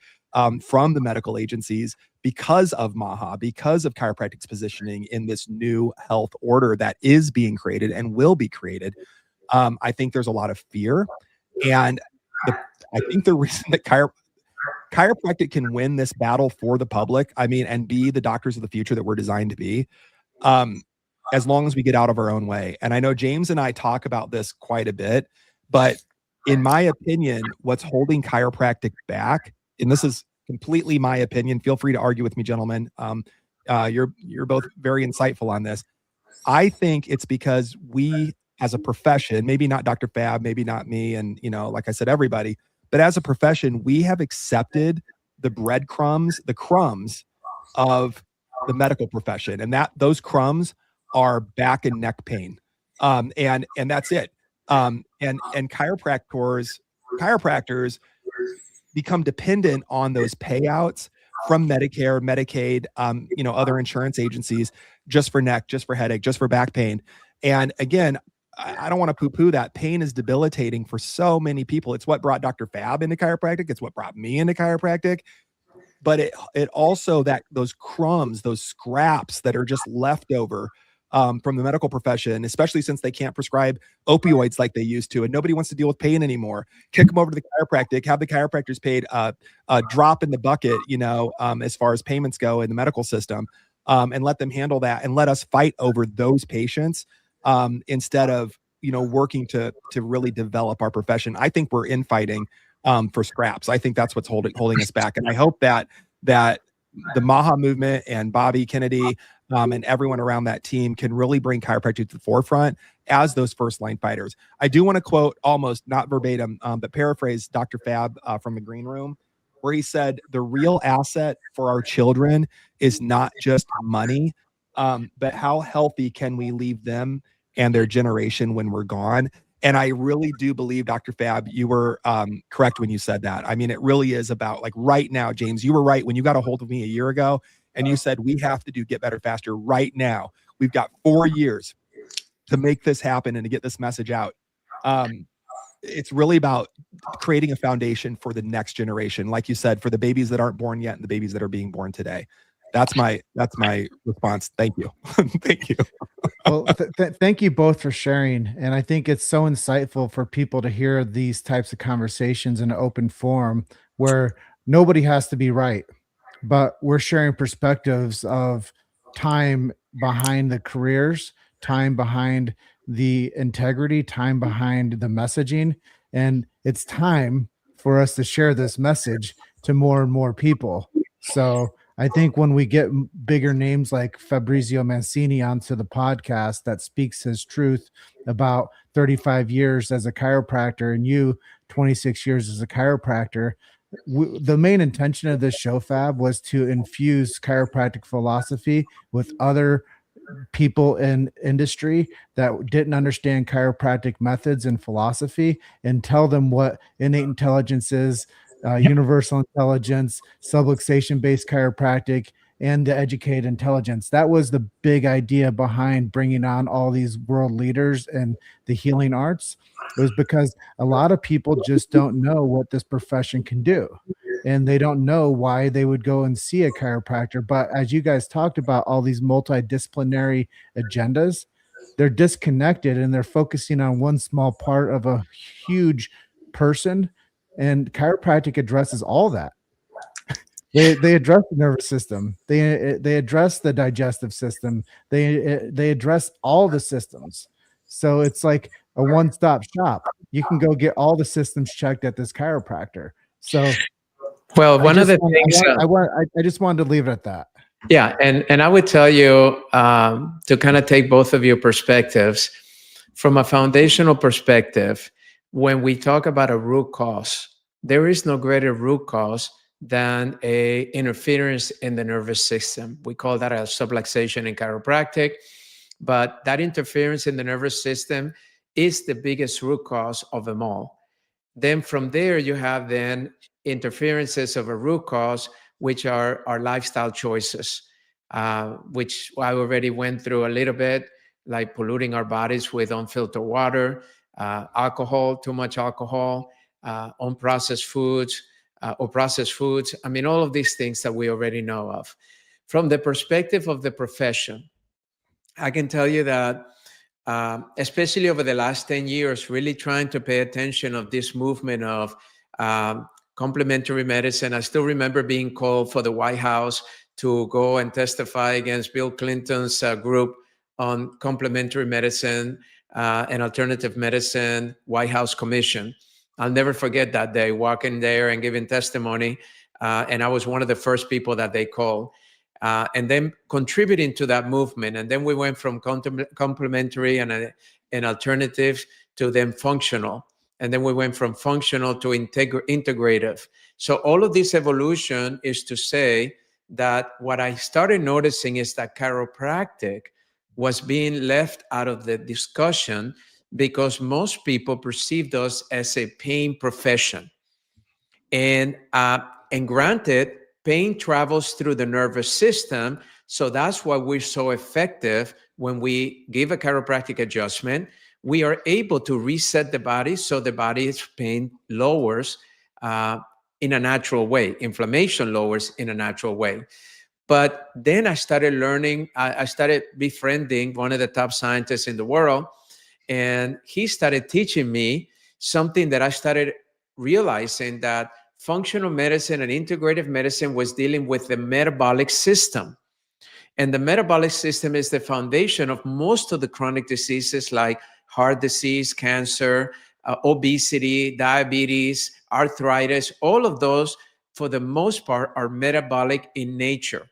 from the medical agencies because of MAHA, because of chiropractic's positioning in this new health order that is being created and will be created. I think there's a lot of fear, and I think the reason that chiropractic can win this battle for the public, I mean, and be the doctors of the future that we're designed to be, as long as we get out of our own way. And I know James and I talk about this quite a bit, but in my opinion, what's holding chiropractic back, and this is completely my opinion, feel free to argue with me, gentlemen. You're both very insightful on this. I think it's because we, as a profession, maybe not Dr. Fab, maybe not me, and like I said, everybody, but as a profession, we have accepted the breadcrumbs, the crumbs of the medical profession, and that those crumbs are back and neck pain, and that's it. And chiropractors become dependent on those payouts from Medicare, Medicaid, other insurance agencies, just for neck, just for headache, just for back pain. And again, I don't want to poo-poo that. Pain is debilitating for so many people. It's what brought Dr. Fab into chiropractic. It's what brought me into chiropractic. But it also, that those crumbs, those scraps that are just left over from the medical profession, especially since they can't prescribe opioids like they used to, and nobody wants to deal with pain anymore. Kick them over to the chiropractic, have the chiropractors paid a drop in the bucket, as far as payments go in the medical system, and let them handle that, and let us fight over those patients instead of working to really develop our profession. I think we're infighting for scraps. I think that's what's holding us back, and I hope that the MAHA movement and Bobby Kennedy and everyone around that team can really bring chiropractic to the forefront as those first line fighters. I do want to quote, almost not verbatim, but paraphrase Dr. Fab from the green room, where he said, the real asset for our children is not just money, but how healthy can we leave them and their generation when we're gone. And I really do believe, Dr. Fab, you were correct when you said that. I mean, it really is about, like, right now, James, you were right when you got a hold of me a year ago and you said, we have to do Get Better Faster right now. We've got 4 years to make this happen and to get this message out. It's really about creating a foundation for the next generation. Like you said, for the babies that aren't born yet and the babies that are being born today. That's my response. Thank you. Thank you. Well, thank you both for sharing. And I think it's so insightful for people to hear these types of conversations in an open forum where nobody has to be right, but we're sharing perspectives of time behind the careers, time behind the integrity, time behind the messaging. And it's time for us to share this message to more and more people. So I think when we get bigger names like Fabrizio Mancini onto the podcast that speaks his truth about 35 years as a chiropractor and you 26 years as a chiropractor, the main intention of this show, Fab, was to infuse chiropractic philosophy with other people in industry that didn't understand chiropractic methods and philosophy, and tell them what innate intelligence is, universal intelligence, subluxation based chiropractic, and the educated intelligence. That was the big idea behind bringing on all these world leaders in the healing arts. It was because a lot of people just don't know what this profession can do, and they don't know why they would go and see a chiropractor. But as you guys talked about, all these multidisciplinary agendas, they're disconnected and they're focusing on one small part of a huge person. And chiropractic addresses all that. They address the nervous system. They address the digestive system. They address all the systems. So it's like a one-stop shop. You can go get all the systems checked at this chiropractor. So, well, one of the things I just wanted to leave it at that. Yeah, and I would tell you to kind of take both of your perspectives. From a foundational perspective, when we talk about a root cause, there is no greater root cause than a interference in the nervous system. We call that a subluxation in chiropractic, but that interference in the nervous system is the biggest root cause of them all. Then from there, you have then interferences of a root cause, which are our lifestyle choices, which I already went through a little bit, like polluting our bodies with unfiltered water, alcohol, too much alcohol, unprocessed foods, or processed foods. I mean, all of these things that we already know of. From the perspective of the profession, I can tell you that especially over the last 10 years, really trying to pay attention of this movement of complementary medicine. I still remember being called for the White House to go and testify against Bill Clinton's group on complementary medicine and alternative medicine White House Commission. I'll never forget that day, walking there and giving testimony. And I was one of the first people that they called. And then contributing to that movement. And then we went from complementary and alternatives to then functional. And then we went from functional to integrative. So all of this evolution is to say that what I started noticing is that chiropractic was being left out of the discussion because most people perceived us as a pain profession. And granted, pain travels through the nervous system. So that's why we're so effective when we give a chiropractic adjustment. We are able to reset the body so the body's pain lowers in a natural way. Inflammation lowers in a natural way. But then I started learning, I started befriending one of the top scientists in the world. And he started teaching me something that I started realizing, that functional medicine and integrative medicine was dealing with the metabolic system. And the metabolic system is the foundation of most of the chronic diseases like heart disease, cancer, obesity, diabetes, arthritis. All of those, for the most part, are metabolic in nature.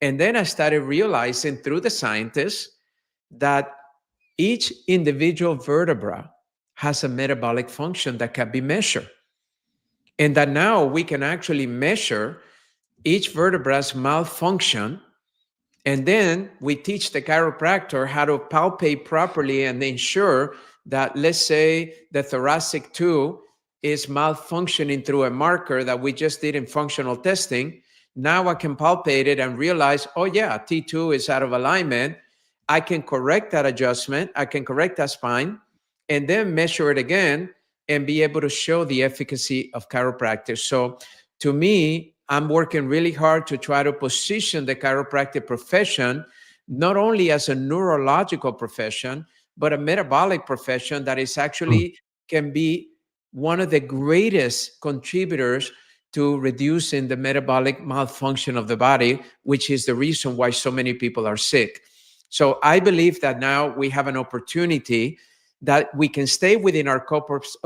And then I started realizing through the scientists that each individual vertebra has a metabolic function that can be measured. And that now we can actually measure each vertebra's malfunction. And then we teach the chiropractor how to palpate properly and ensure that, let's say, the thoracic tube is malfunctioning through a marker that we just did in functional testing. Now I can palpate it and realize, oh yeah, T2 is out of alignment. I can correct that adjustment. I can correct that spine and then measure it again and be able to show the efficacy of chiropractic. So to me, I'm working really hard to try to position the chiropractic profession not only as a neurological profession, but a metabolic profession that is actually can be one of the greatest contributors to reducing the metabolic malfunction of the body, which is the reason why so many people are sick. So I believe that now we have an opportunity that we can stay within our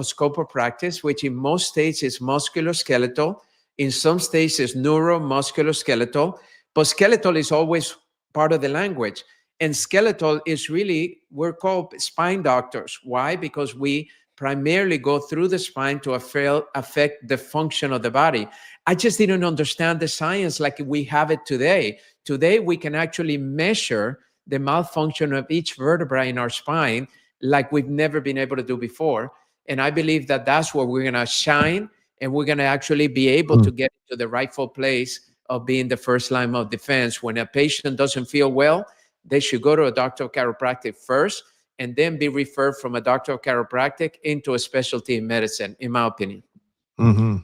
scope of practice, which in most states is musculoskeletal, in some states is neuromusculoskeletal, but skeletal is always part of the language. And skeletal is really, we're called spine doctors. Why? Because we primarily go through the spine to affect the function of the body. I just didn't understand the science like we have it today. Today, we can actually measure the malfunction of each vertebra in our spine like we've never been able to do before. And I believe that that's where we're going to shine, and we're going to actually be able to get to the rightful place of being the first line of defense. When a patient doesn't feel well, they should go to a doctor of chiropractic first and then be referred from a doctor of chiropractic into a specialty in medicine, in my opinion. Mm-hmm.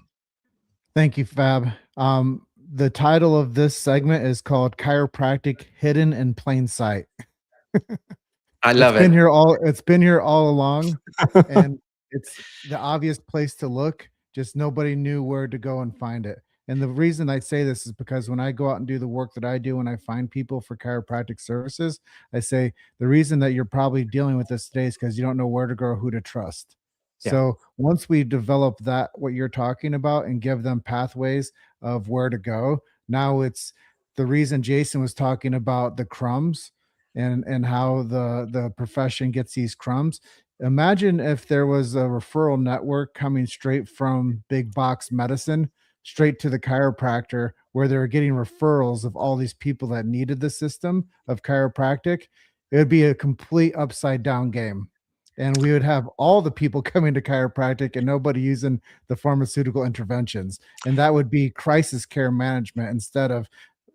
Thank you, Fab. The title of this segment is called Chiropractic Hidden in Plain Sight. I love it. It's been here all along, and it's the obvious place to look, just nobody knew where to go and find it. And the reason I say this is because when I go out and do the work that I do, when I find people for chiropractic services, I say the reason that you're probably dealing with this today is because you don't know where to go or who to trust. Yeah. So once we develop that, what you're talking about, and give them pathways of where to go, now it's the reason Jason was talking about the crumbs and how the profession gets these crumbs. Imagine if there was a referral network coming straight from big box medicine straight to the chiropractor, where they were getting referrals of all these people that needed the system of chiropractic. It would be a complete upside down game. And we would have all the people coming to chiropractic and nobody using the pharmaceutical interventions. And that would be crisis care management instead of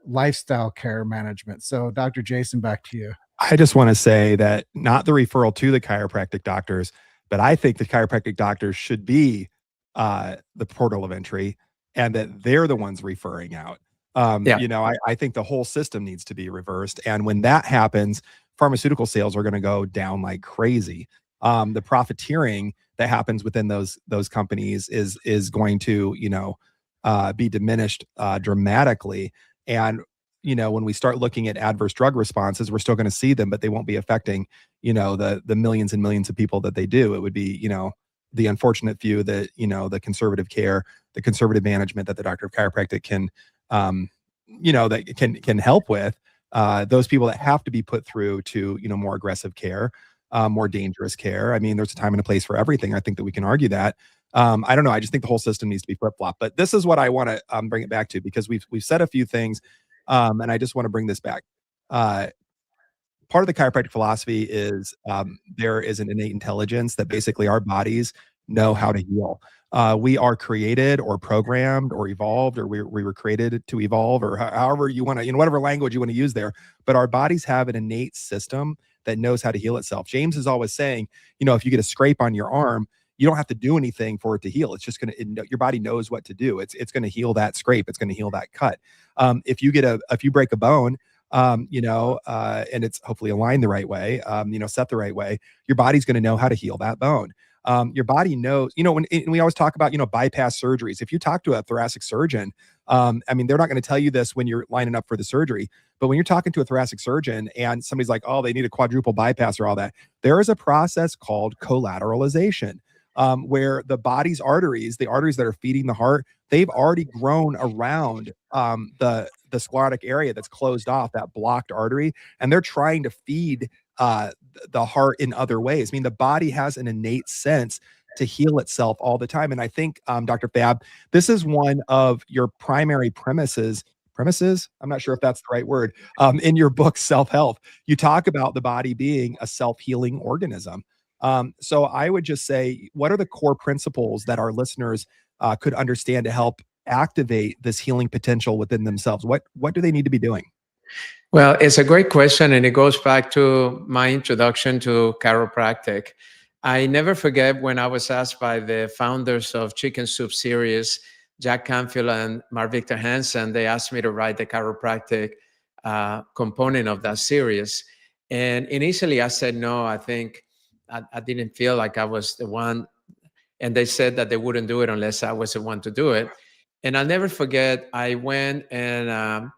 lifestyle care management. So, Dr. Jason, back to you. I just want to say that not the referral to the chiropractic doctors, but I think the chiropractic doctors should be the portal of entry, and that they're the ones referring out. Yeah. I think the whole system needs to be reversed. And when that happens, pharmaceutical sales are going to go down like crazy. The profiteering that happens within those companies is going to, be diminished dramatically. And when we start looking at adverse drug responses, we're still going to see them, but they won't be affecting, the millions and millions of people that they do. It would be, the unfortunate few that, the conservative care, the conservative management that the doctor of chiropractic can, that can help with, those people that have to be put through to, more aggressive care, more dangerous care. I mean, there's a time and a place for everything. I think that we can argue that. I don't know. I just think the whole system needs to be flip-flop. But this is what I want to bring it back to, because we've said a few things, and I just want to bring this back. Part of the chiropractic philosophy is there is an innate intelligence that basically our bodies know how to heal. We are created or programmed or evolved, or we were created to evolve, or however you want to, whatever language you want to use there. But our bodies have an innate system that knows how to heal itself. James is always saying, if you get a scrape on your arm, you don't have to do anything for it to heal. It's just your body knows what to do. It's going to heal that scrape. It's going to heal that cut. If you break a bone, and it's hopefully aligned the right way, set the right way, your body's going to know how to heal that bone. Your body knows, when we always talk about, bypass surgeries. If you talk to a thoracic surgeon, they're not going to tell you this when you're lining up for the surgery, but when you're talking to a thoracic surgeon and somebody's like, oh, they need a quadruple bypass or all that, there is a process called collateralization, where the body's arteries, the arteries that are feeding the heart, they've already grown around the sclerotic area that's closed off, that blocked artery, and they're trying to feed the heart in other ways. I mean, the body has an innate sense to heal itself all the time. And I think, Dr. Fab, this is one of your primary premises, I'm not sure if that's the right word, in your book, Self-Health. You talk about the body being a self-healing organism. So I would just say, what are the core principles that our listeners could understand to help activate this healing potential within themselves? What do they need to be doing? Well, it's a great question, and it goes back to my introduction to chiropractic. I never forget when I was asked by the founders of Chicken Soup series, Jack Canfield and Mark Victor Hansen. They asked me to write the chiropractic component of that series. And initially I said no. I think I didn't feel like I was the one. And they said that they wouldn't do it unless I was the one to do it. And I'll never forget, I went and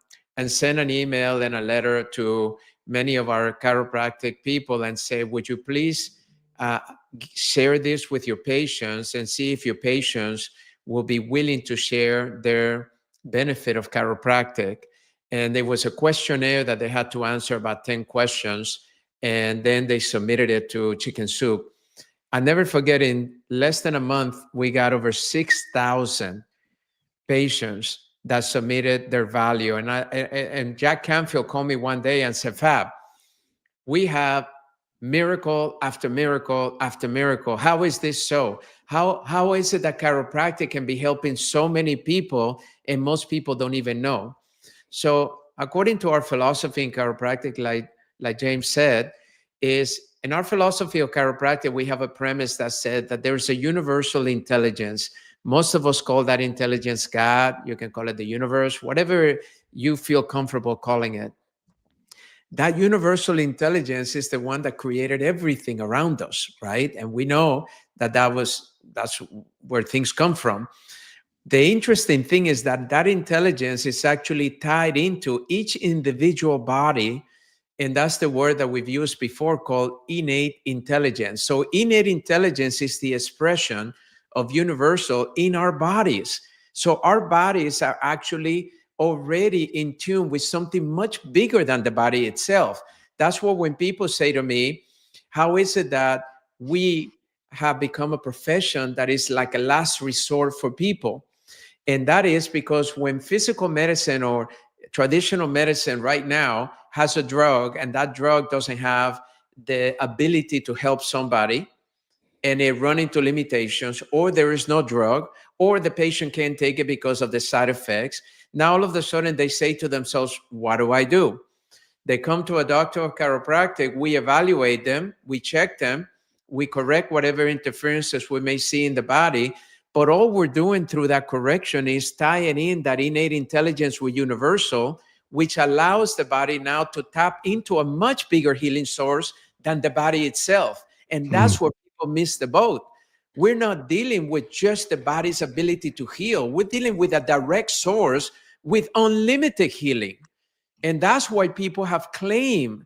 sent an email and a letter to many of our chiropractic people and say, would you please share this with your patients and see if your patients will be willing to share their benefit of chiropractic. And there was a questionnaire that they had to answer, about 10 questions, and then they submitted it to Chicken Soup. I never forget, in less than a month, we got over 6,000 patients that submitted their value. And Jack Canfield called me one day and said, Fab, we have miracle after miracle after miracle. How is this so? How is it that chiropractic can be helping so many people and most people don't even know? So according to our philosophy in chiropractic, like James said, is in our philosophy of chiropractic, we have a premise that said that there's a universal intelligence. Most of us call that intelligence God. You can call it the universe, whatever you feel comfortable calling it. That universal intelligence is the one that created everything around us, right? And we know that that's where things come from. The interesting thing is that that intelligence is actually tied into each individual body. And that's the word that we've used before, called innate intelligence. So innate intelligence is the expression of universal in our bodies. So our bodies are actually already in tune with something much bigger than the body itself. That's what when people say to me, how is it that we have become a profession that is like a last resort for people? And that is because when physical medicine or traditional medicine right now has a drug and that drug doesn't have the ability to help somebody, and it run into limitations, or there is no drug, or the patient can't take it because of the side effects, now all of a sudden they say to themselves, what do I do? They come to a doctor of chiropractic, we evaluate them, we check them, we correct whatever interferences we may see in the body. But all we're doing through that correction is tying in that innate intelligence with universal, which allows the body now to tap into a much bigger healing source than the body itself. And that's where people miss the boat. We're not dealing with just the body's ability to heal. We're dealing with a direct source with unlimited healing. And that's why people have claimed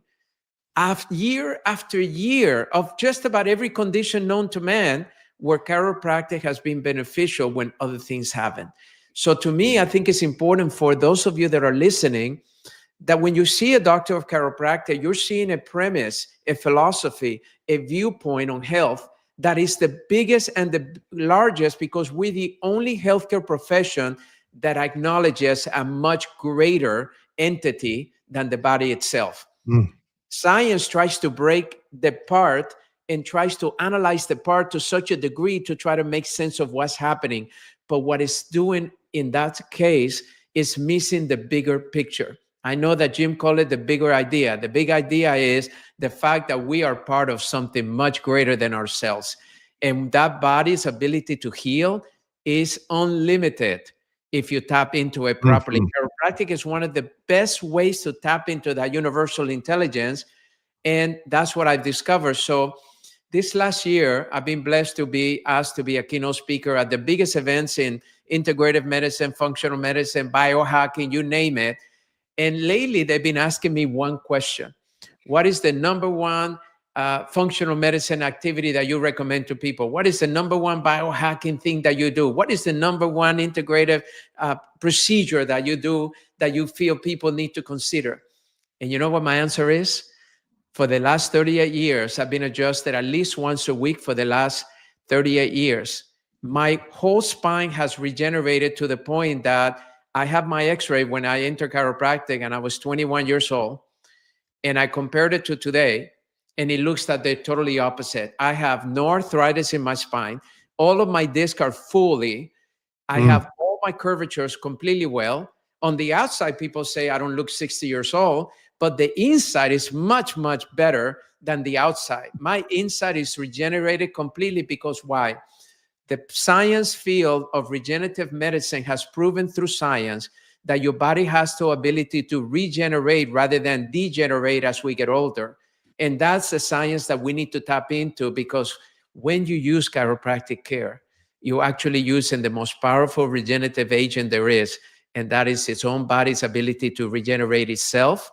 year after year of just about every condition known to man where chiropractic has been beneficial when other things haven't. So to me, I think it's important for those of you that are listening that when you see a doctor of chiropractic, you're seeing a premise, a philosophy, a viewpoint on health that is the biggest and the largest, because we're the only healthcare profession that acknowledges a much greater entity than the body itself. Science tries to break the part and tries to analyze the part to such a degree to try to make sense of what's happening. But what it's doing in that case is missing the bigger picture. I know that Jim called it the bigger idea. The big idea is the fact that we are part of something much greater than ourselves. And that body's ability to heal is unlimited if you tap into it properly. Chiropractic is one of the best ways to tap into that universal intelligence. And that's what I've discovered. So this last year, I've been blessed to be asked to be a keynote speaker at the biggest events in integrative medicine, functional medicine, biohacking, you name it. And lately, they've been asking me one question. What is the number one functional medicine activity that you recommend to people? What is the number one biohacking thing that you do? What is the number one integrative procedure that you do that you feel people need to consider? And you know what my answer is? For the last 38 years, I've been adjusted at least once a week for the last 38 years. My whole spine has regenerated to the point that I have my x-ray when I entered chiropractic and I was 21 years old. And I compared it to today, and it looks like they're totally opposite. I have no arthritis in my spine. All of my discs are fully. I have all my curvatures completely well. On the outside, people say I don't look 60 years old, but the inside is much, much better than the outside. My inside is regenerated completely because why? The science field of regenerative medicine has proven through science that your body has the ability to regenerate rather than degenerate as we get older. And that's the science that we need to tap into, because when you use chiropractic care, you're actually using the most powerful regenerative agent there is, and that is its own body's ability to regenerate itself.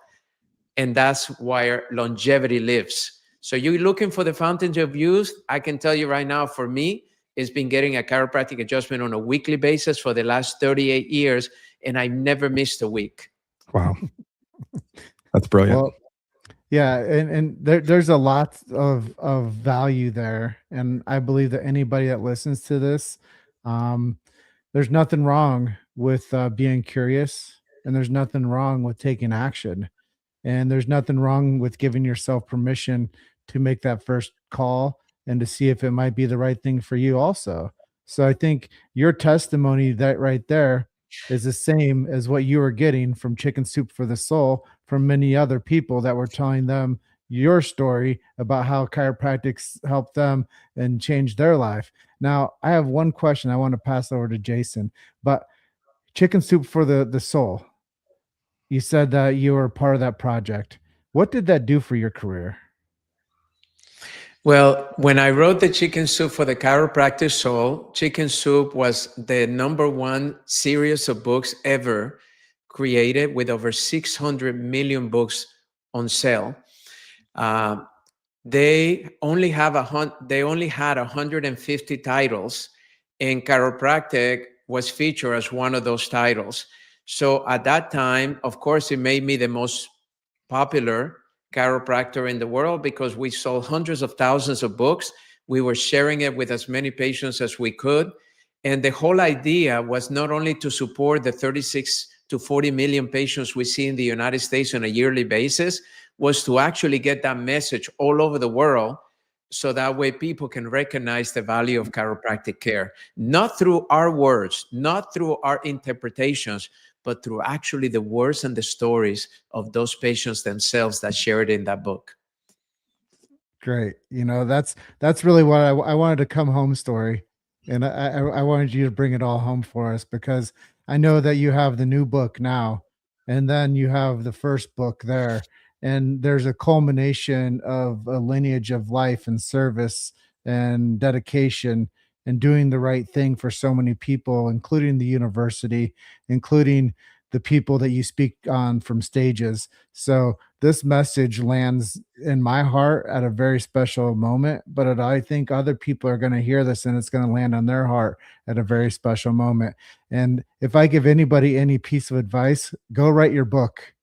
And that's where longevity lives. So you're looking for the fountains of youth. I can tell you right now, for me, it's been getting a chiropractic adjustment on a weekly basis for the last 38 years, and I never missed a week. Wow. That's brilliant. Well, yeah, and there's a lot of value there, and I believe that anybody that listens to this, there's nothing wrong with being curious, and there's nothing wrong with taking action, and there's nothing wrong with giving yourself permission to make that first call and to see if it might be the right thing for you also. So I think your testimony that right there is the same as what you were getting from Chicken Soup for the Soul from many other people that were telling them your story about how chiropractics helped them and changed their life. Now, I have one question I want to pass over to Jason, but Chicken Soup for the Soul, you said that you were part of that project. What did that do for your career? Well, when I wrote the Chicken Soup for the Chiropractic Soul, Chicken Soup was the number one series of books ever created, with over 600 million books on sale. They only had 150 titles, and chiropractic was featured as one of those titles. So at that time, of course, it made me the most popular chiropractor in the world because we sold hundreds of thousands of books. We were sharing it with as many patients as we could. And the whole idea was not only to support the 36 to 40 million patients we see in the United States on a yearly basis, was to actually get that message all over the world so that way people can recognize the value of chiropractic care, not through our words, not through our interpretations, but through actually the words and the stories of those patients themselves that shared in that book. Great. You know, that's really what I wanted to come home story. And I wanted you to bring it all home for us because I know that you have the new book now, and then you have the first book there. And there's a culmination of a lineage of life and service and dedication and doing the right thing for so many people, including the university, including the people that you speak on from stages. So this message lands in my heart at a very special moment, but I think other people are going to hear this and it's going to land on their heart at a very special moment. And if I give anybody any piece of advice, go write your book.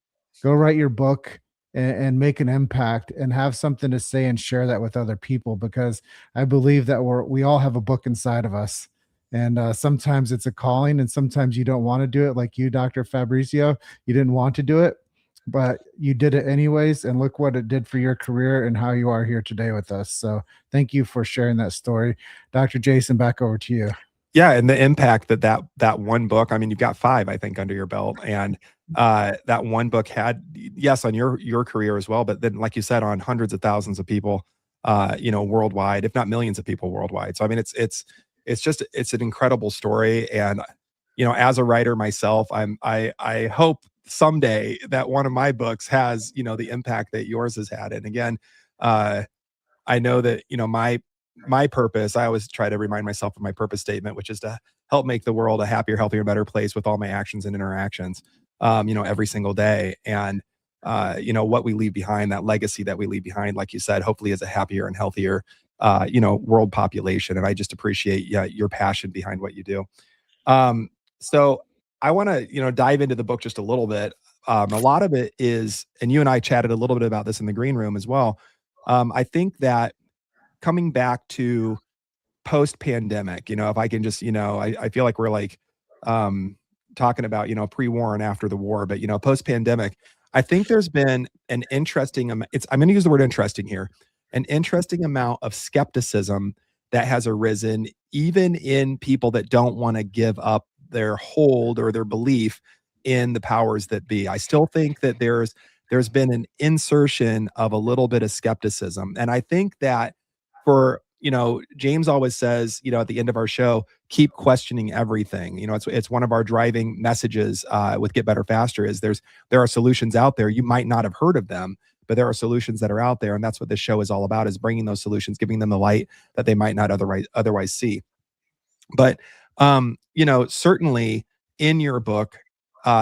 Go write your book and make an impact and have something to say and share that with other people because I believe that we all have a book inside of us. And sometimes it's a calling, and sometimes you don't want to do it, like you, Dr. Fabrizio. You didn't want to do it, but you did it anyways. And look what it did for your career and how you are here today with us. So thank you for sharing that story. Dr. Jason, back over to you. Yeah, and the impact that one book, I mean, you've got 5, I think, under your belt, and that one book had, yes, on your career as well, but then, like you said, on hundreds of thousands of people, worldwide, if not millions of people worldwide. So, I mean, it's an incredible story, and as a writer myself, I hope someday that one of my books has the impact that yours has had. And again, I know that my purpose, I always try to remind myself of my purpose statement, which is to help make the world a happier, healthier, better place with all my actions and interactions, every single day. And, what we leave behind, that legacy that we leave behind, like you said, hopefully is a happier and healthier, world population. And I just appreciate your passion behind what you do. So I want to, dive into the book just a little bit. A lot of it is, and you and I chatted a little bit about this in the green room as well. I think that coming back to post-pandemic, if I can just, I feel like we're like talking about, pre-war and after the war, but post-pandemic, I think there's been an interesting I'm going to use the word interesting here, an interesting amount of skepticism that has arisen, even in people that don't want to give up their hold or their belief in the powers that be. I still think that there's been an insertion of a little bit of skepticism. And I think that for, James always says, at the end of our show, keep questioning everything. It's one of our driving messages with Get Better Faster is there are solutions out there. You might not have heard of them, but there are solutions that are out there. And that's what this show is all about, is bringing those solutions, giving them the light that they might not otherwise see. But, certainly in your book,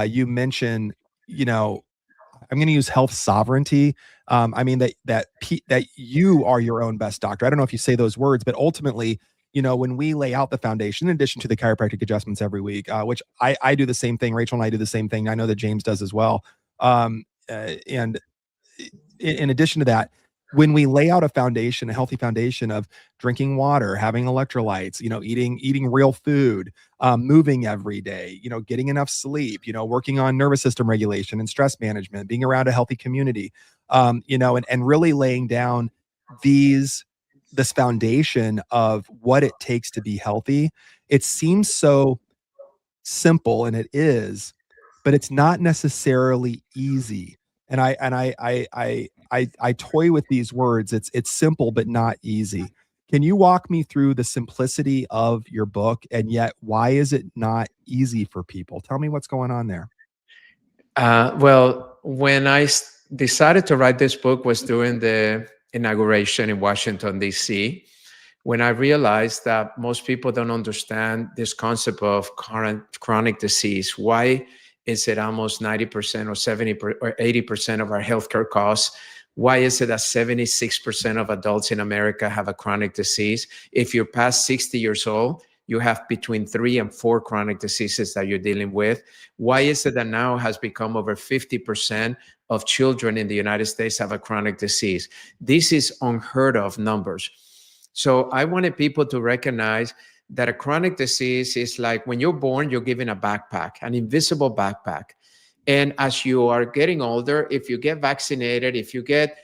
you mention, I'm going to use health sovereignty. I mean that you are your own best doctor. I don't know if you say those words, but ultimately, when we lay out the foundation, in addition to the chiropractic adjustments every week, which I do the same thing, Rachel and I do the same thing. I know that James does as well. And in addition to that, when we lay out a foundation, a healthy foundation of drinking water, having electrolytes, eating real food, moving every day, getting enough sleep, working on nervous system regulation and stress management, being around a healthy community, and really laying down this foundation of what it takes to be healthy. It seems so simple, and it is, but it's not necessarily easy. And I toy with these words. It's simple but not easy. Can you walk me through the simplicity of your book, and yet why is it not easy for people? Tell me what's going on there. Well, when I decided to write this book was during the inauguration in Washington, D.C., when I realized that most people don't understand this concept of chronic disease. Why is it almost 90% or 70 or 80% of our healthcare costs? Why is it that 76% of adults in America have a chronic disease? If you're past 60 years old, you have between 3 and 4 chronic diseases that you're dealing with. Why is it that now has become over 50% of children in the United States have a chronic disease? This is unheard of numbers. So I wanted people to recognize that a chronic disease is like when you're born, you're given a backpack, an invisible backpack. And as you are getting older, if you get vaccinated, if you get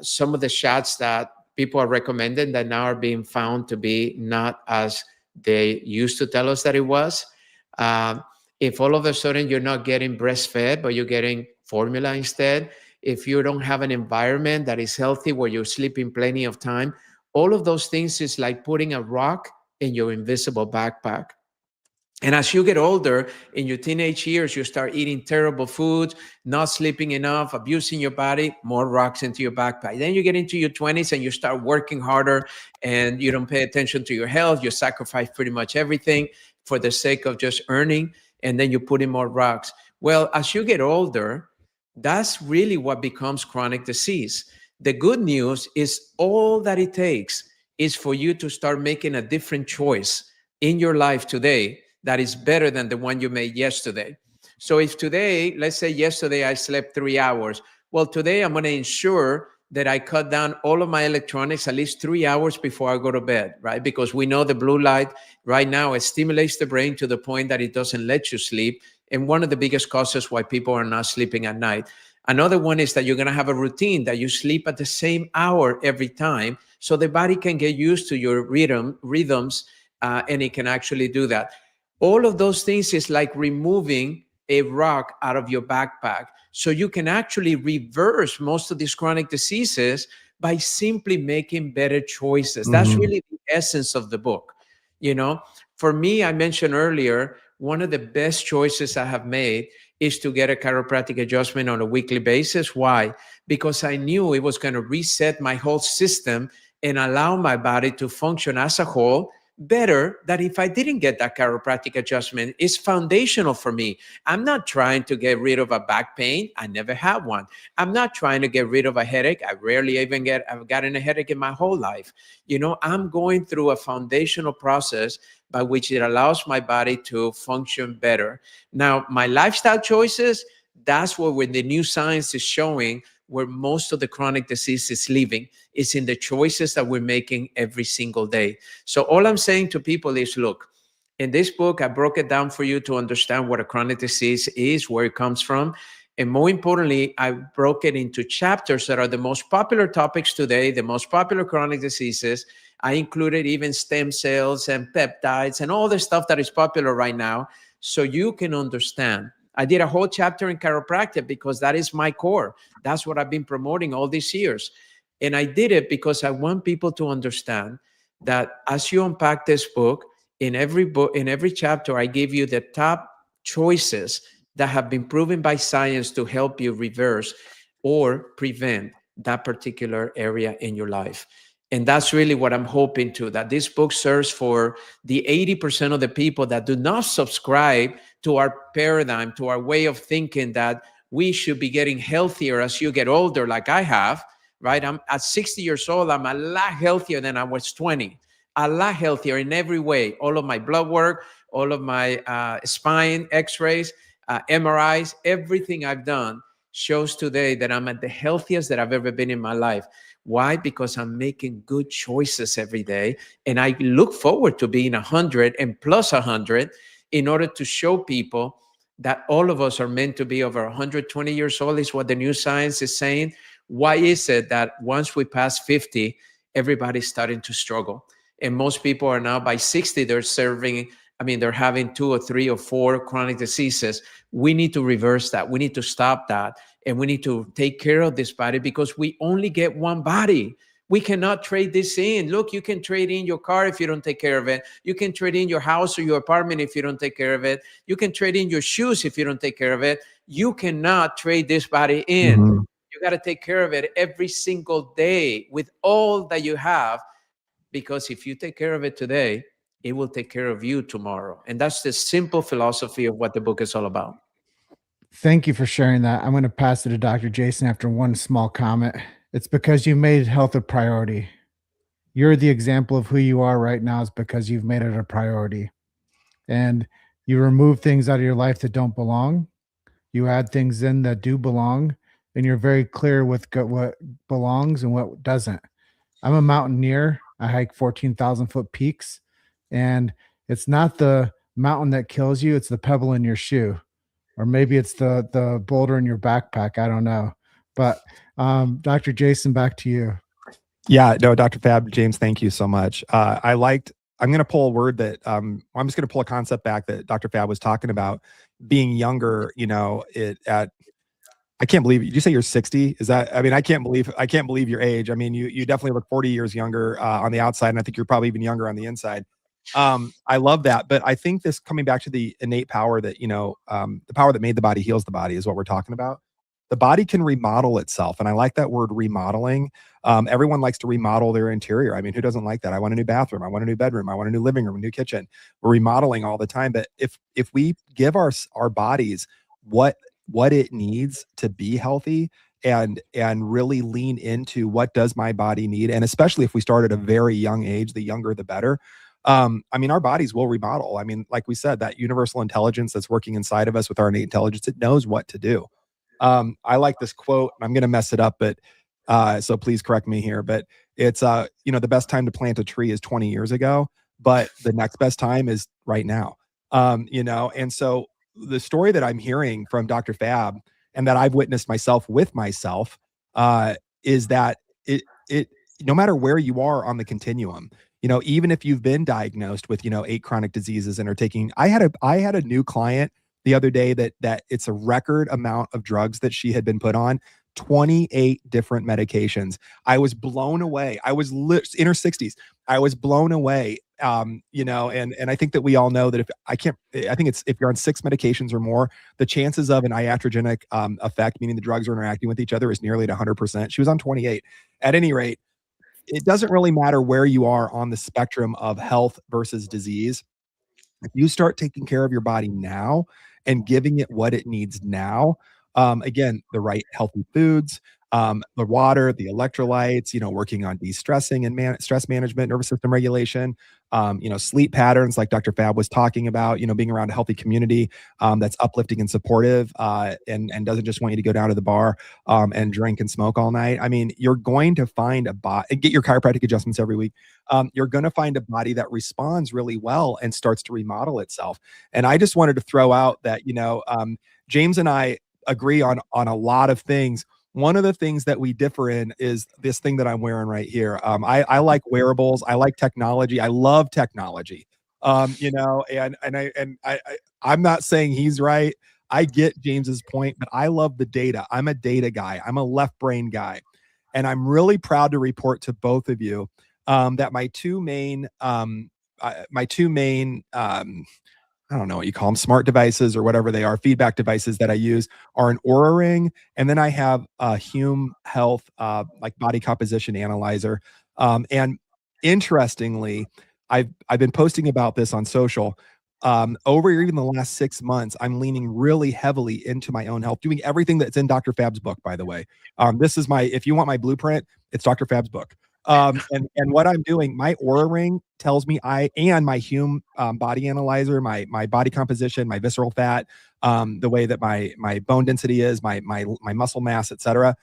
some of the shots that people are recommending that now are being found to be not as they used to tell us that it was, if all of a sudden you're not getting breastfed, but you're getting formula instead, if you don't have an environment that is healthy where you're sleeping plenty of time, all of those things is like putting a rock in your invisible backpack. And as you get older, in your teenage years, you start eating terrible foods, not sleeping enough, abusing your body, more rocks into your backpack. Then you get into your 20s and you start working harder and you don't pay attention to your health. You sacrifice pretty much everything for the sake of just earning, and then you put in more rocks. Well, as you get older, that's really what becomes chronic disease. The good news is all that it takes is for you to start making a different choice in your life today that is better than the one you made yesterday. So if today, let's say yesterday I slept 3 hours, well, today I'm going to ensure that I cut down all of my electronics at least 3 hours before I go to bed, right? Because we know the blue light right now, it stimulates the brain to the point that it doesn't let you sleep. And one of the biggest causes why people are not sleeping at night. Another one is that you're going to have a routine that you sleep at the same hour every time, so the body can get used to your rhythms, and it can actually do that. All of those things is like removing a rock out of your backpack. So you can actually reverse most of these chronic diseases by simply making better choices. That's really the essence of the book. You know, for me, I mentioned earlier, one of the best choices I have made is to get a chiropractic adjustment on a weekly basis. Why? Because I knew it was going to reset my whole system and allow my body to function as a whole better than if I didn't get that chiropractic adjustment. It's foundational for me. I'm not trying to get rid of a back pain. I never had one. I'm not trying to get rid of a headache. I rarely even I've gotten a headache in my whole life. You know, I'm going through a foundational process by which it allows my body to function better. Now, my lifestyle choices, that's what when the new science is showing where most of the chronic disease is living, is in the choices that we're making every single day. So all I'm saying to people is, look, in this book, I broke it down for you to understand what a chronic disease is, where it comes from. And more importantly, I broke it into chapters that are the most popular topics today, the most popular chronic diseases. I included even stem cells and peptides and all the stuff that is popular right now, so you can understand. I did a whole chapter in chiropractic because that is my core. That's what I've been promoting all these years. And I did it because I want people to understand that as you unpack this book, in every chapter, I give you the top choices that have been proven by science to help you reverse or prevent that particular area in your life. And that's really what I'm hoping to, that this book serves for the 80% of the people that do not subscribe to our paradigm, to our way of thinking that we should be getting healthier as you get older, like I have, right? I'm at 60 years old. I'm a lot healthier than I was 20, a lot healthier in every way. All of my blood work, all of my spine x-rays, MRIs, everything I've done shows today that I'm at the healthiest that I've ever been in my life. Why? Because I'm making good choices every day. And I look forward to being 100 and plus 100 in order to show people that all of us are meant to be over 120 years old, is what the new science is saying. Why is it that once we pass 50, everybody's starting to struggle? And most people are now by 60, they're having 2 or 3 or 4 chronic diseases. We need to reverse that. We need to stop that. And we need to take care of this body because we only get one body. We cannot trade this in. Look, you can trade in your car if you don't take care of it. You can trade in your house or your apartment if you don't take care of it. You can trade in your shoes if you don't take care of it. You cannot trade this body in. You got to take care of it every single day with all that you have, because if you take care of it today, it will take care of you tomorrow. And that's the simple philosophy of what the book is all about. Thank you for sharing that. I'm going to pass it to Dr. Jason after one small comment. It's because you made health a priority. you're the example of who you are right now is because you've made it a priority, and you remove things out of your life that don't belong. You add things in that do belong, and you're very clear with what belongs and what doesn't. I'm a mountaineer. I hike 14,000-foot peaks, and it's not the mountain that kills you, it's the pebble in your shoe, or maybe it's the boulder in your backpack. I don't know. But Dr. Jason, back to you. Yeah, no, Dr. Fab, James, thank you so much. I'm going to pull a word that, I'm just going to pull a concept back that Dr. Fab was talking about being younger, I can't believe it. Did you say you're 60? Is that, I mean, I can't believe your age. I mean, you definitely look 40 years younger on the outside, and I think you're probably even younger on the inside. I love that. But I think this, coming back to the innate power that, the power that made the body heals the body, is what we're talking about. The body can remodel itself. And I like that word, remodeling. Everyone likes to remodel their interior. I mean, who doesn't like that? I want a new bathroom. I want a new bedroom. I want a new living room, a new kitchen. We're remodeling all the time. But if we give our bodies what it needs to be healthy, and really lean into what does my body need, and especially if we start at a very young age, the younger the better. I mean, our bodies will remodel. I mean, like we said, that universal intelligence that's working inside of us with our innate intelligence, it knows what to do. I like this quote, and I'm going to mess it up, but so please correct me here. But it's the best time to plant a tree is 20 years ago, but the next best time is right now. And so the story that I'm hearing from Dr. Fab, and that I've witnessed myself with myself, is that it no matter where you are on the continuum, even if you've been diagnosed with 8 chronic diseases and are taking, I had a new client the other day that it's a record amount of drugs that she had been put on, 28 different medications. I was blown away. I was in her 60s. I was blown away. And I think that we all know that I think it's, if you're on 6 medications or more, the chances of an iatrogenic effect, meaning the drugs are interacting with each other, is nearly at 100%. She was on 28. At any rate, it doesn't really matter where you are on the spectrum of health versus disease. If you start taking care of your body now and giving it what it needs now, again, the right healthy foods, the water, the electrolytes, working on de-stressing and stress management, nervous system regulation, sleep patterns like Dr. Fab was talking about, being around a healthy community that's uplifting and supportive, and doesn't just want you to go down to the bar and drink and smoke all night. I mean, you're going to find a body, and get your chiropractic adjustments every week. You're going to find a body that responds really well and starts to remodel itself. And I just wanted to throw out that, James and I agree on a lot of things. One of the things that we differ in is this thing that I'm wearing right here. I like wearables. I like technology. I love technology. I'm not saying he's right. I get James's point, but I love the data. I'm a data guy. I'm a left brain guy. And I'm really proud to report to both of you that my two main I don't know what you call them, smart devices or whatever they are, feedback devices that I use, are an Aura Ring, and then I have a Hume Health like body composition analyzer. And interestingly, I've been posting about this on social. Over even the last 6 months, I'm leaning really heavily into my own health, doing everything that's in Dr. Fab's book, by the way. This is if you want my blueprint, it's Dr. Fab's book. And what I'm doing, my Aura Ring tells me and my Hume body analyzer, my body composition, my visceral fat, the way that my bone density is, my muscle mass, etc.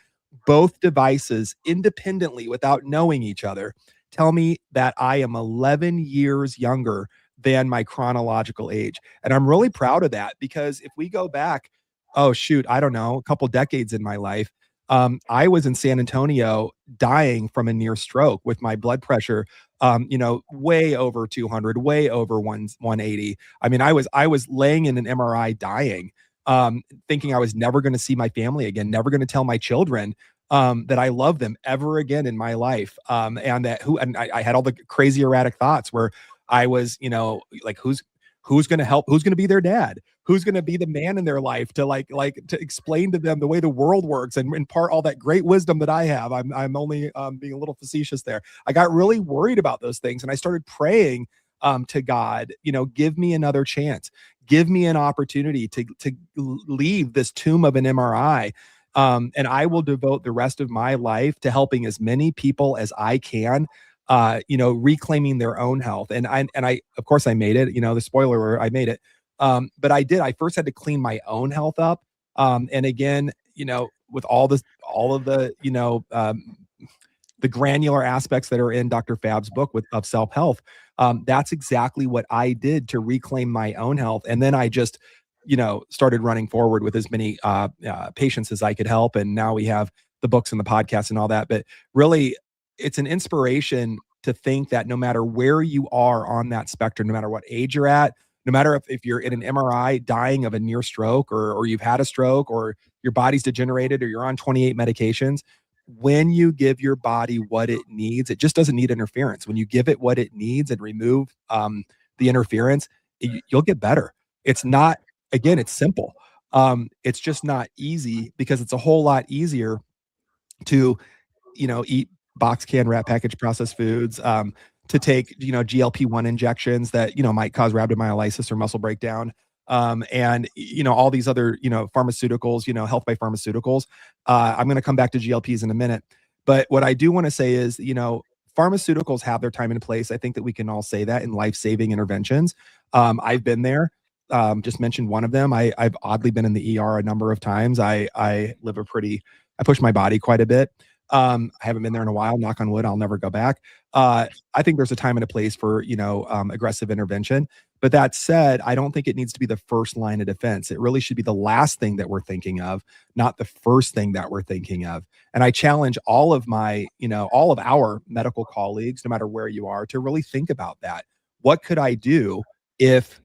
Both devices independently, without knowing each other, tell me that I am 11 years younger than my chronological age. And I'm really proud of that, because if we go back, oh shoot, I don't know, a couple decades in my life, I was in San Antonio dying from a near stroke with my blood pressure, way over 200, way over 180. I mean, I was laying in an MRI dying, thinking I was never going to see my family again, never going to tell my children that I love them ever again in my life. And I had all the crazy erratic thoughts where I was, like, who's going to help? Who's going to be their dad? Who's going to be the man in their life to to explain to them the way the world works and impart all that great wisdom that I have? I'm only being a little facetious there. I got really worried about those things, and I started praying to God, give me another chance, give me an opportunity to leave this tomb of an MRI. And I will devote the rest of my life to helping as many people as I can reclaiming their own health. And I, of course, I made it. The spoiler alert, I made it. But I first had to clean my own health up. And again, with all of the granular aspects that are in Dr. Fab's book of self-health, that's exactly what I did to reclaim my own health. And then I just, started running forward with as many patients as I could help. And now we have the books and the podcast and all that. But really, it's an inspiration to think that no matter where you are on that spectrum, no matter what age you're at, no matter if you're in an MRI dying of a near stroke, or you've had a stroke, or your body's degenerated, or you're on 28 medications, when you give your body what it needs, it just doesn't need interference. When you give it what it needs and remove the interference, you'll get better. It's not, again, it's simple. It's just not easy, because it's a whole lot easier to, eat box can wrap packaged processed foods, to take, GLP-1 injections that, might cause rhabdomyolysis or muscle breakdown. And, all these other, pharmaceuticals, health by pharmaceuticals. I'm going to come back to GLPs in a minute. But what I do want to say is, pharmaceuticals have their time and place. I think that we can all say that in life-saving interventions. I've been there. Just mentioned one of them. I've oddly been in the ER a number of times. I push my body quite a bit. I haven't been there in a while. Knock on wood, I'll never go back. I think there's a time and a place for, aggressive intervention. But that said, I don't think it needs to be the first line of defense. It really should be the last thing that we're thinking of, not the first thing that we're thinking of. And I challenge all of our medical colleagues, no matter where you are, to really think about that. What could I do if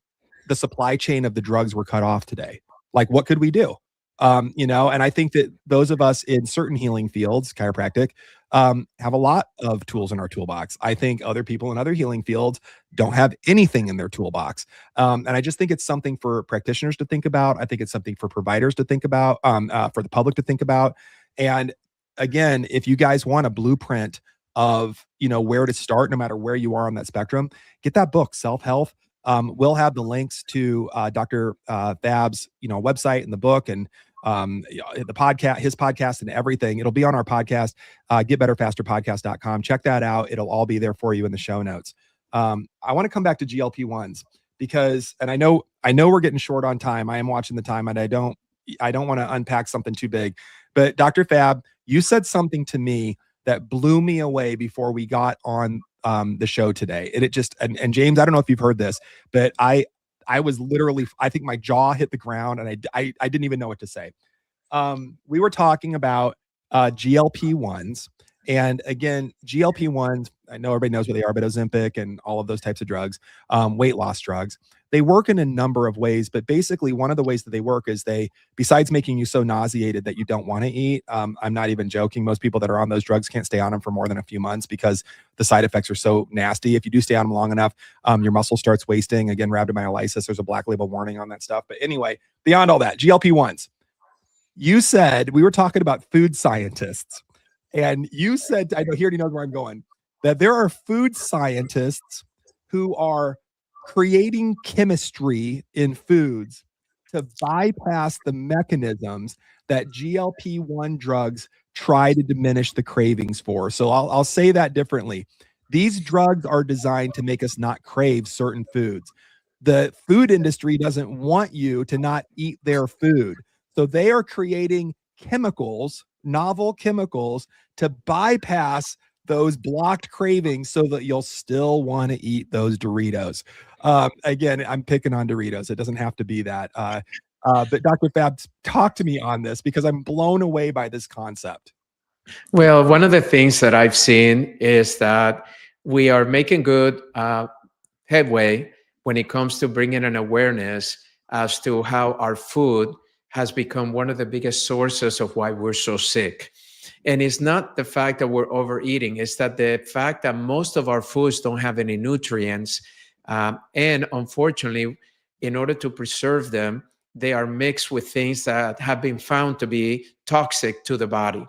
the supply chain of the drugs were cut off today? Like, what could we do? And I think that those of us in certain healing fields, chiropractic, have a lot of tools in our toolbox. I think other people in other healing fields don't have anything in their toolbox. And I just think it's something for practitioners to think about. I think it's something for providers to think about, for the public to think about. And again, if you guys want a blueprint of, where to start, no matter where you are on that spectrum, get that book, Self-Health. We'll have the links to Dr. Fab's, website and the book, and the podcast, his podcast, and everything. It'll be on our podcast, getbetterfasterpodcast.com. Check that out. It'll all be there for you in the show notes. I want to come back to GLP-1s because, and I know we're getting short on time. I am watching the time, and I don't want to unpack something too big. But Dr. Fab, you said something to me that blew me away before we got on the show today. And James, I don't know if you've heard this, but I was literally, I think my jaw hit the ground, and I didn't even know what to say. We were talking about GLP-1s, and again, GLP-1s, I know everybody knows what they are, but Ozempic and all of those types of drugs, weight loss drugs, they work in a number of ways, but basically one of the ways that they work is besides making you so nauseated that you don't want to eat, I'm not even joking, most people that are on those drugs can't stay on them for more than a few months because the side effects are so nasty. If you do stay on them long enough, your muscle starts wasting. Again, rhabdomyolysis, there's a black label warning on that stuff. But anyway, beyond all that, GLP-1s. You said, we were talking about food scientists, and you said, I know he already knows where I'm going, that there are food scientists who are creating chemistry in foods to bypass the mechanisms that GLP-1 drugs try to diminish the cravings for. So I'll say that differently. These drugs are designed to make us not crave certain foods. The food industry doesn't want you to not eat their food. So they are creating chemicals, novel chemicals, to bypass those blocked cravings so that you'll still want to eat those Doritos. Again, I'm picking on Doritos. It doesn't have to be that. But Dr. Fab, talk to me on this because I'm blown away by this concept. Well, one of the things that I've seen is that we are making good headway when it comes to bringing an awareness as to how our food has become one of the biggest sources of why we're so sick. And it's not the fact that we're overeating, it's that the fact that most of our foods don't have any nutrients. And unfortunately, in order to preserve them, they are mixed with things that have been found to be toxic to the body.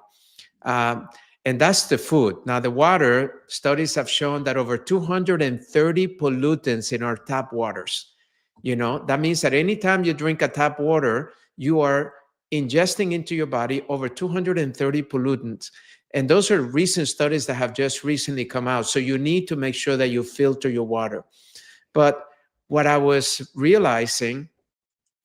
And that's the food. Now, the water, studies have shown that over 230 pollutants in our tap waters. That means that anytime you drink a tap water, you are ingesting into your body over 230 pollutants. And those are recent studies that have just recently come out. So you need to make sure that you filter your water. But what I was realizing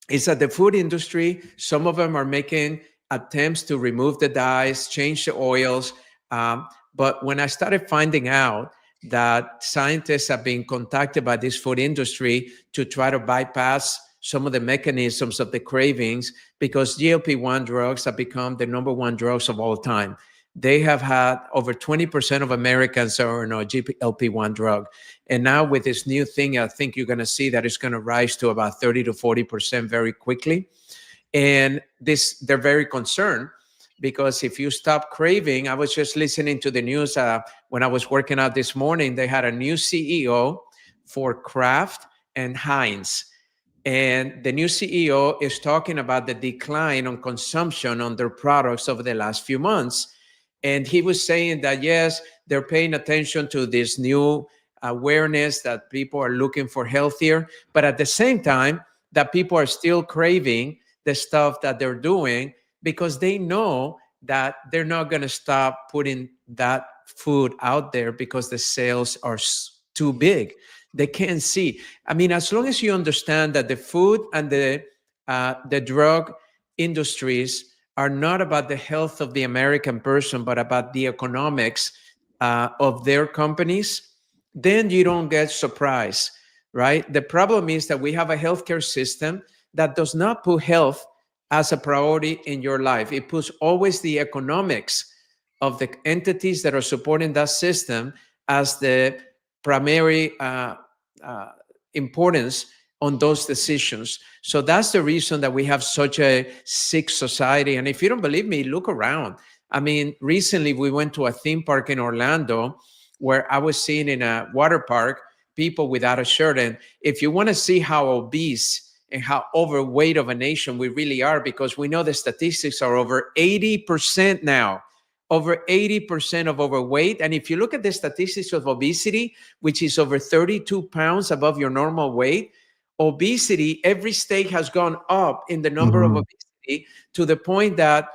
is that the food industry, some of them are making attempts to remove the dyes, change the oils. But when I started finding out that scientists have been contacted by this food industry to try to bypass some of the mechanisms of the cravings, because GLP-1 drugs have become the number one drugs of all time. They have had over 20% of Americans are on a GLP-1 drug. And now with this new thing, I think you're going to see that it's going to rise to about 30 to 40% very quickly. And they're very concerned because if you stop craving, I was just listening to the news when I was working out this morning, they had a new CEO for Kraft and Heinz. And the new CEO is talking about the decline on consumption on their products over the last few months. And he was saying that, yes, they're paying attention to this new awareness that people are looking for healthier, but at the same time, that people are still craving the stuff that they're doing because they know that they're not going to stop putting that food out there because the sales are too big. They can't see. I mean, as long as you understand that the food and the drug industries are not about the health of the American person, but about the economics of their companies, then you don't get surprised, right? The problem is that we have a healthcare system that does not put health as a priority in your life. It puts always the economics of the entities that are supporting that system as the primary importance on those decisions. So that's the reason that we have such a sick society. And if you don't believe me, look around. I mean, recently we went to a theme park in Orlando where I was seeing in a water park people without a shirt. And if you want to see how obese and how overweight of a nation we really are, because we know the statistics are over 80% now, over 80% of overweight. And if you look at the statistics of obesity, which is over 32 pounds above your normal weight, obesity, every state has gone up in the number of obesity to the point that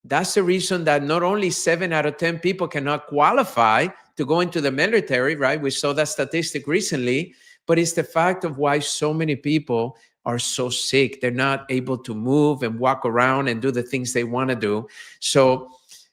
that's the reason that not only 7 out of 10 people cannot qualify to go into the military, right? We saw that statistic recently, but it's the fact of why so many people are so sick. They're not able to move and walk around and do the things they want to do. So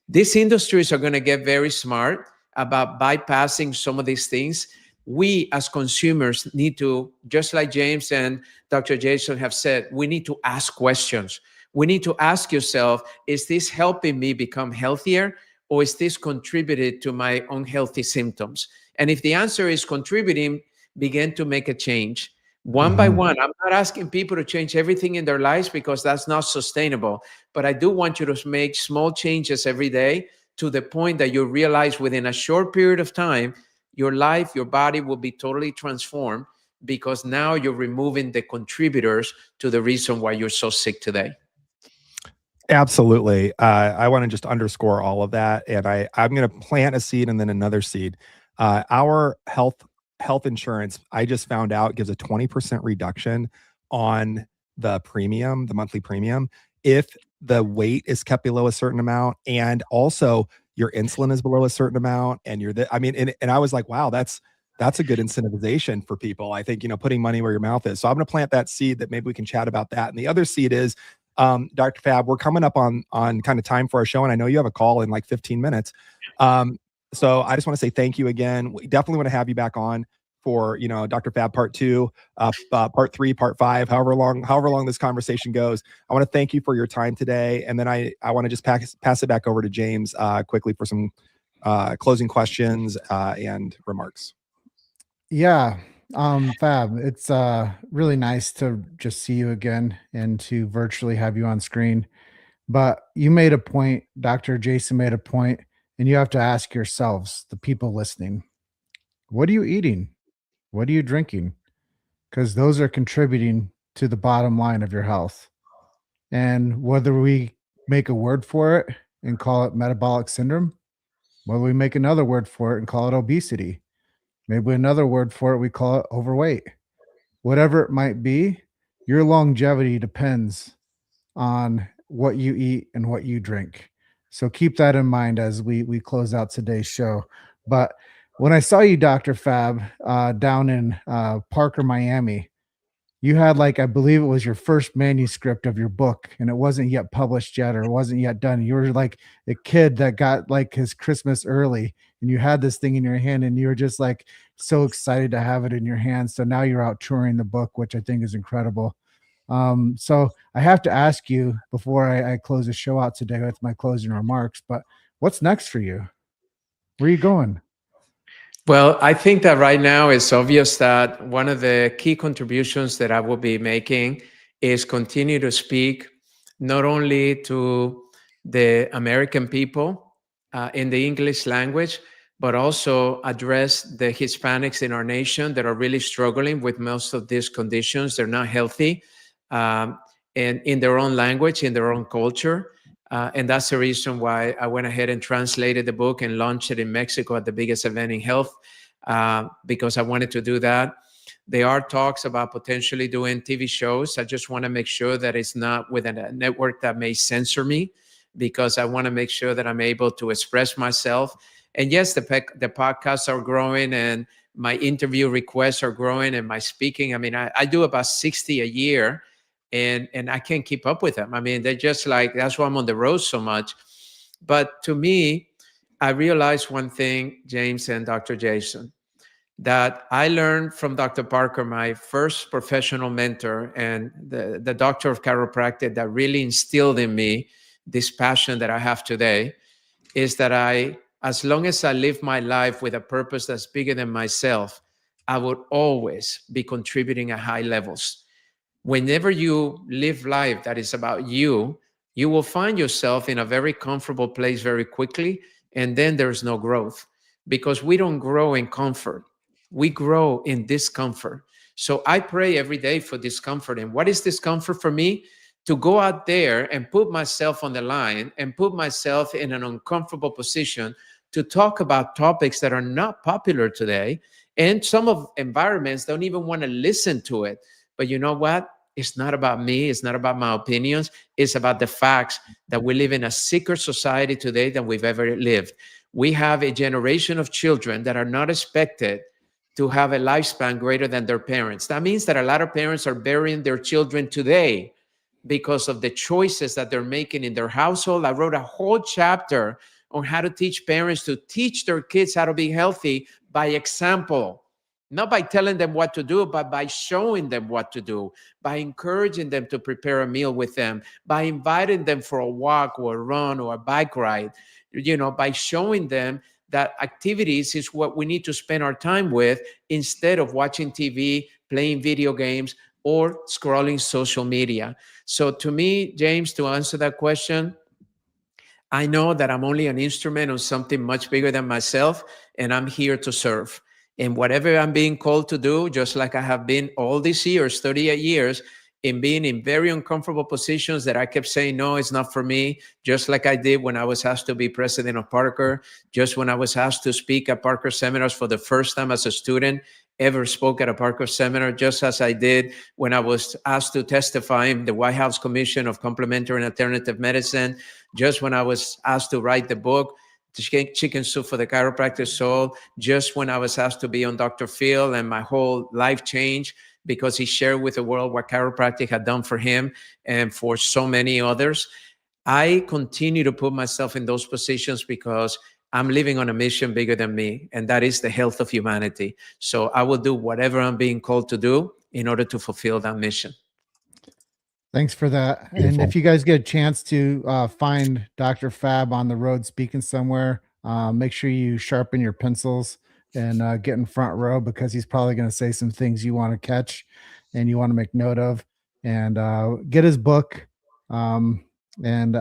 these industries are going to get very smart about bypassing some of these things. We as consumers need to, just like James and Dr. Jason have said, we need to ask questions. We need to ask yourself, is this helping me become healthier, or is this contributed to my unhealthy symptoms? And if the answer is contributing, begin to make a change. One by one. I'm not asking people to change everything in their lives because that's not sustainable. But I do want you to make small changes every day to the point that you realize within a short period of time, your life, your body will be totally transformed because now you're removing the contributors to the reason why you're so sick today. Absolutely. I want to just underscore all of that. And I'm going to plant a seed and then another seed. Our health insurance, I just found out, gives a 20% reduction on the premium, the monthly premium, if the weight is kept below a certain amount, and also your insulin is below a certain amount, and and I was like, wow, that's a good incentivization for people. I think, putting money where your mouth is. So I'm going to plant that seed that maybe we can chat about that. And the other seed is, Dr. Fab, we're coming up on kind of time for our show, and I know you have a call in like 15 minutes. So I just want to say thank you again. We definitely want to have you back on for, Dr. Fab part 2, part 3, part 5, however long this conversation goes. I want to thank you for your time today. And then I want to just pass it back over to James quickly for some closing questions and remarks. Yeah. Fab, it's really nice to just see you again and to virtually have you on screen. But you made a point, Dr. Jason made a point, and you have to ask yourselves, the people listening, what are you eating? What are you drinking? Because those are contributing to the bottom line of your health. And whether we make a word for it and call it metabolic syndrome, whether we make another word for it and call it obesity, maybe another word for it, we call it overweight. Whatever it might be, your longevity depends on what you eat and what you drink. So keep that in mind as we close out today's show. But when I saw you, Dr. Fab, down in Parker, Miami, you had, like, I believe it was your first manuscript of your book, and it wasn't yet published yet, or it wasn't yet done. You were like a kid that got like his Christmas early, and you had this thing in your hand, and you were just like so excited to have it in your hand. So now you're out touring the book, which I think is incredible. So I have to ask you before I close the show out today with my closing remarks, but what's next for you? Where are you going? Well, I think that right now it's obvious that one of the key contributions that I will be making is continue to speak not only to the American people in the English language, but also address the Hispanics in our nation that are really struggling with most of these conditions. They're not healthy, and in their own language, in their own culture. And that's the reason why I went ahead and translated the book and launched it in Mexico at the biggest event in health, because I wanted to do that. There are talks about potentially doing TV shows. I just want to make sure that it's not with a network that may censor me, because I want to make sure that I'm able to express myself. And yes, the podcasts are growing, and my interview requests are growing, and my speaking. I mean, I do about 60 a year, and I can't keep up with them. I mean, they're just like, that's why I'm on the road so much. But to me, I realized one thing, James and Dr. Jason, that I learned from Dr. Parker, my first professional mentor, and the doctor of chiropractic that really instilled in me this passion that I have today, is that as long as I live my life with a purpose that's bigger than myself, I would always be contributing at high levels. Whenever you live life that is about you, you will find yourself in a very comfortable place very quickly, and then there's no growth, because we don't grow in comfort. We grow in discomfort. So I pray every day for discomfort. And what is discomfort for me? To go out there and put myself on the line and put myself in an uncomfortable position to talk about topics that are not popular today. And some of environments don't even want to listen to it. But you know what? It's not about me. It's not about my opinions. It's about the facts that we live in a sicker society today than we've ever lived. We have a generation of children that are not expected to have a lifespan greater than their parents. That means that a lot of parents are burying their children today because of the choices that they're making in their household. I wrote a whole chapter on how to teach parents to teach their kids how to be healthy by example. Not by telling them what to do, but by showing them what to do, by encouraging them to prepare a meal with them, by inviting them for a walk or a run or a bike ride, by showing them that activities is what we need to spend our time with, instead of watching TV, playing video games, or scrolling social media. So to me, James, to answer that question, I know that I'm only an instrument of something much bigger than myself, and I'm here to serve. And whatever I'm being called to do, just like I have been all these years, 38 years, in being in very uncomfortable positions that I kept saying, no, it's not for me, just like I did when I was asked to be president of Parker, just when I was asked to speak at Parker seminars for the first time as a student, ever spoke at a Parker seminar, just as I did when I was asked to testify in the White House Commission of Complementary and Alternative Medicine, just when I was asked to write the book, Chicken Soup for the Chiropractic Soul, just when I was asked to be on Dr. Phil, and my whole life changed because he shared with the world what chiropractic had done for him and for so many others. I continue to put myself in those positions because I'm living on a mission bigger than me, and that is the health of humanity. So I will do whatever I'm being called to do in order to fulfill that mission. Thanks for that. Beautiful. And if you guys get a chance to find Dr. Fab on the road speaking somewhere, make sure you sharpen your pencils and get in front row, because he's probably going to say some things you want to catch and you want to make note of. And get his book. And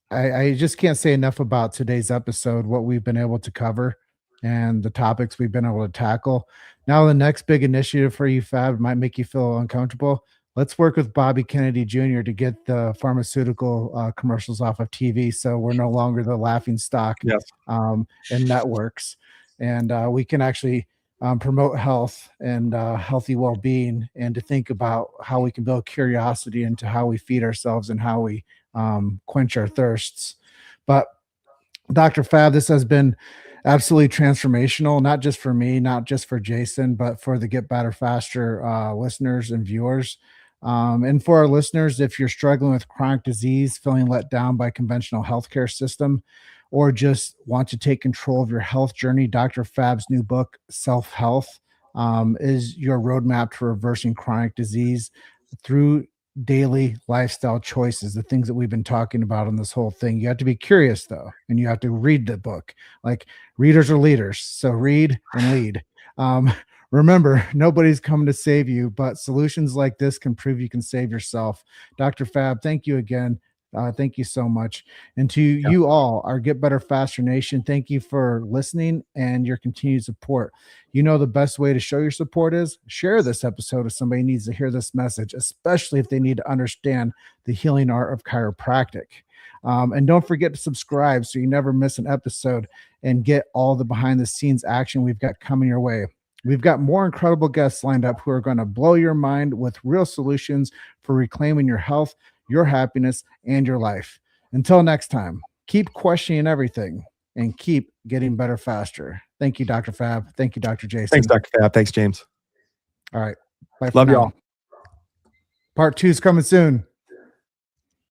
I just can't say enough about today's episode, what we've been able to cover and the topics we've been able to tackle. Now, the next big initiative for you, Fab, might make you feel uncomfortable. Let's work with Bobby Kennedy Jr. to get the pharmaceutical commercials off of TV, so we're no longer the laughing stock. Yes. In networks. And we can actually promote health and healthy well-being, and to think about how we can build curiosity into how we feed ourselves and how we quench our thirsts. But Dr. Fab, this has been absolutely transformational, not just for me, not just for Jason, but for the Get Better Faster listeners and viewers. And for our listeners, if you're struggling with chronic disease, feeling let down by conventional healthcare system, or just want to take control of your health journey, Dr. Fab's new book, Self Health, is your roadmap to reversing chronic disease through daily lifestyle choices, the things that we've been talking about on this whole thing. You have to be curious though, and you have to read the book. Like, readers are leaders, so read and lead. Remember, nobody's coming to save you, but solutions like this can prove you can save yourself. Dr. Fab, thank you again. Thank you so much. And to you all, our Get Better Faster Nation, thank you for listening and your continued support. You know, the best way to show your support is share this episode if somebody needs to hear this message, especially if they need to understand the healing art of chiropractic. And don't forget to subscribe so you never miss an episode and get all the behind the scenes action we've got coming your way. We've got more incredible guests lined up who are going to blow your mind with real solutions for reclaiming your health, your happiness, and your life. Until next time, keep questioning everything and keep getting better faster. Thank you, Dr. Fab. Thank you, Dr. Jason. Thanks, Dr. Fab. Thanks, James. All right. Bye for Love now. y'all. Part 2 is coming soon.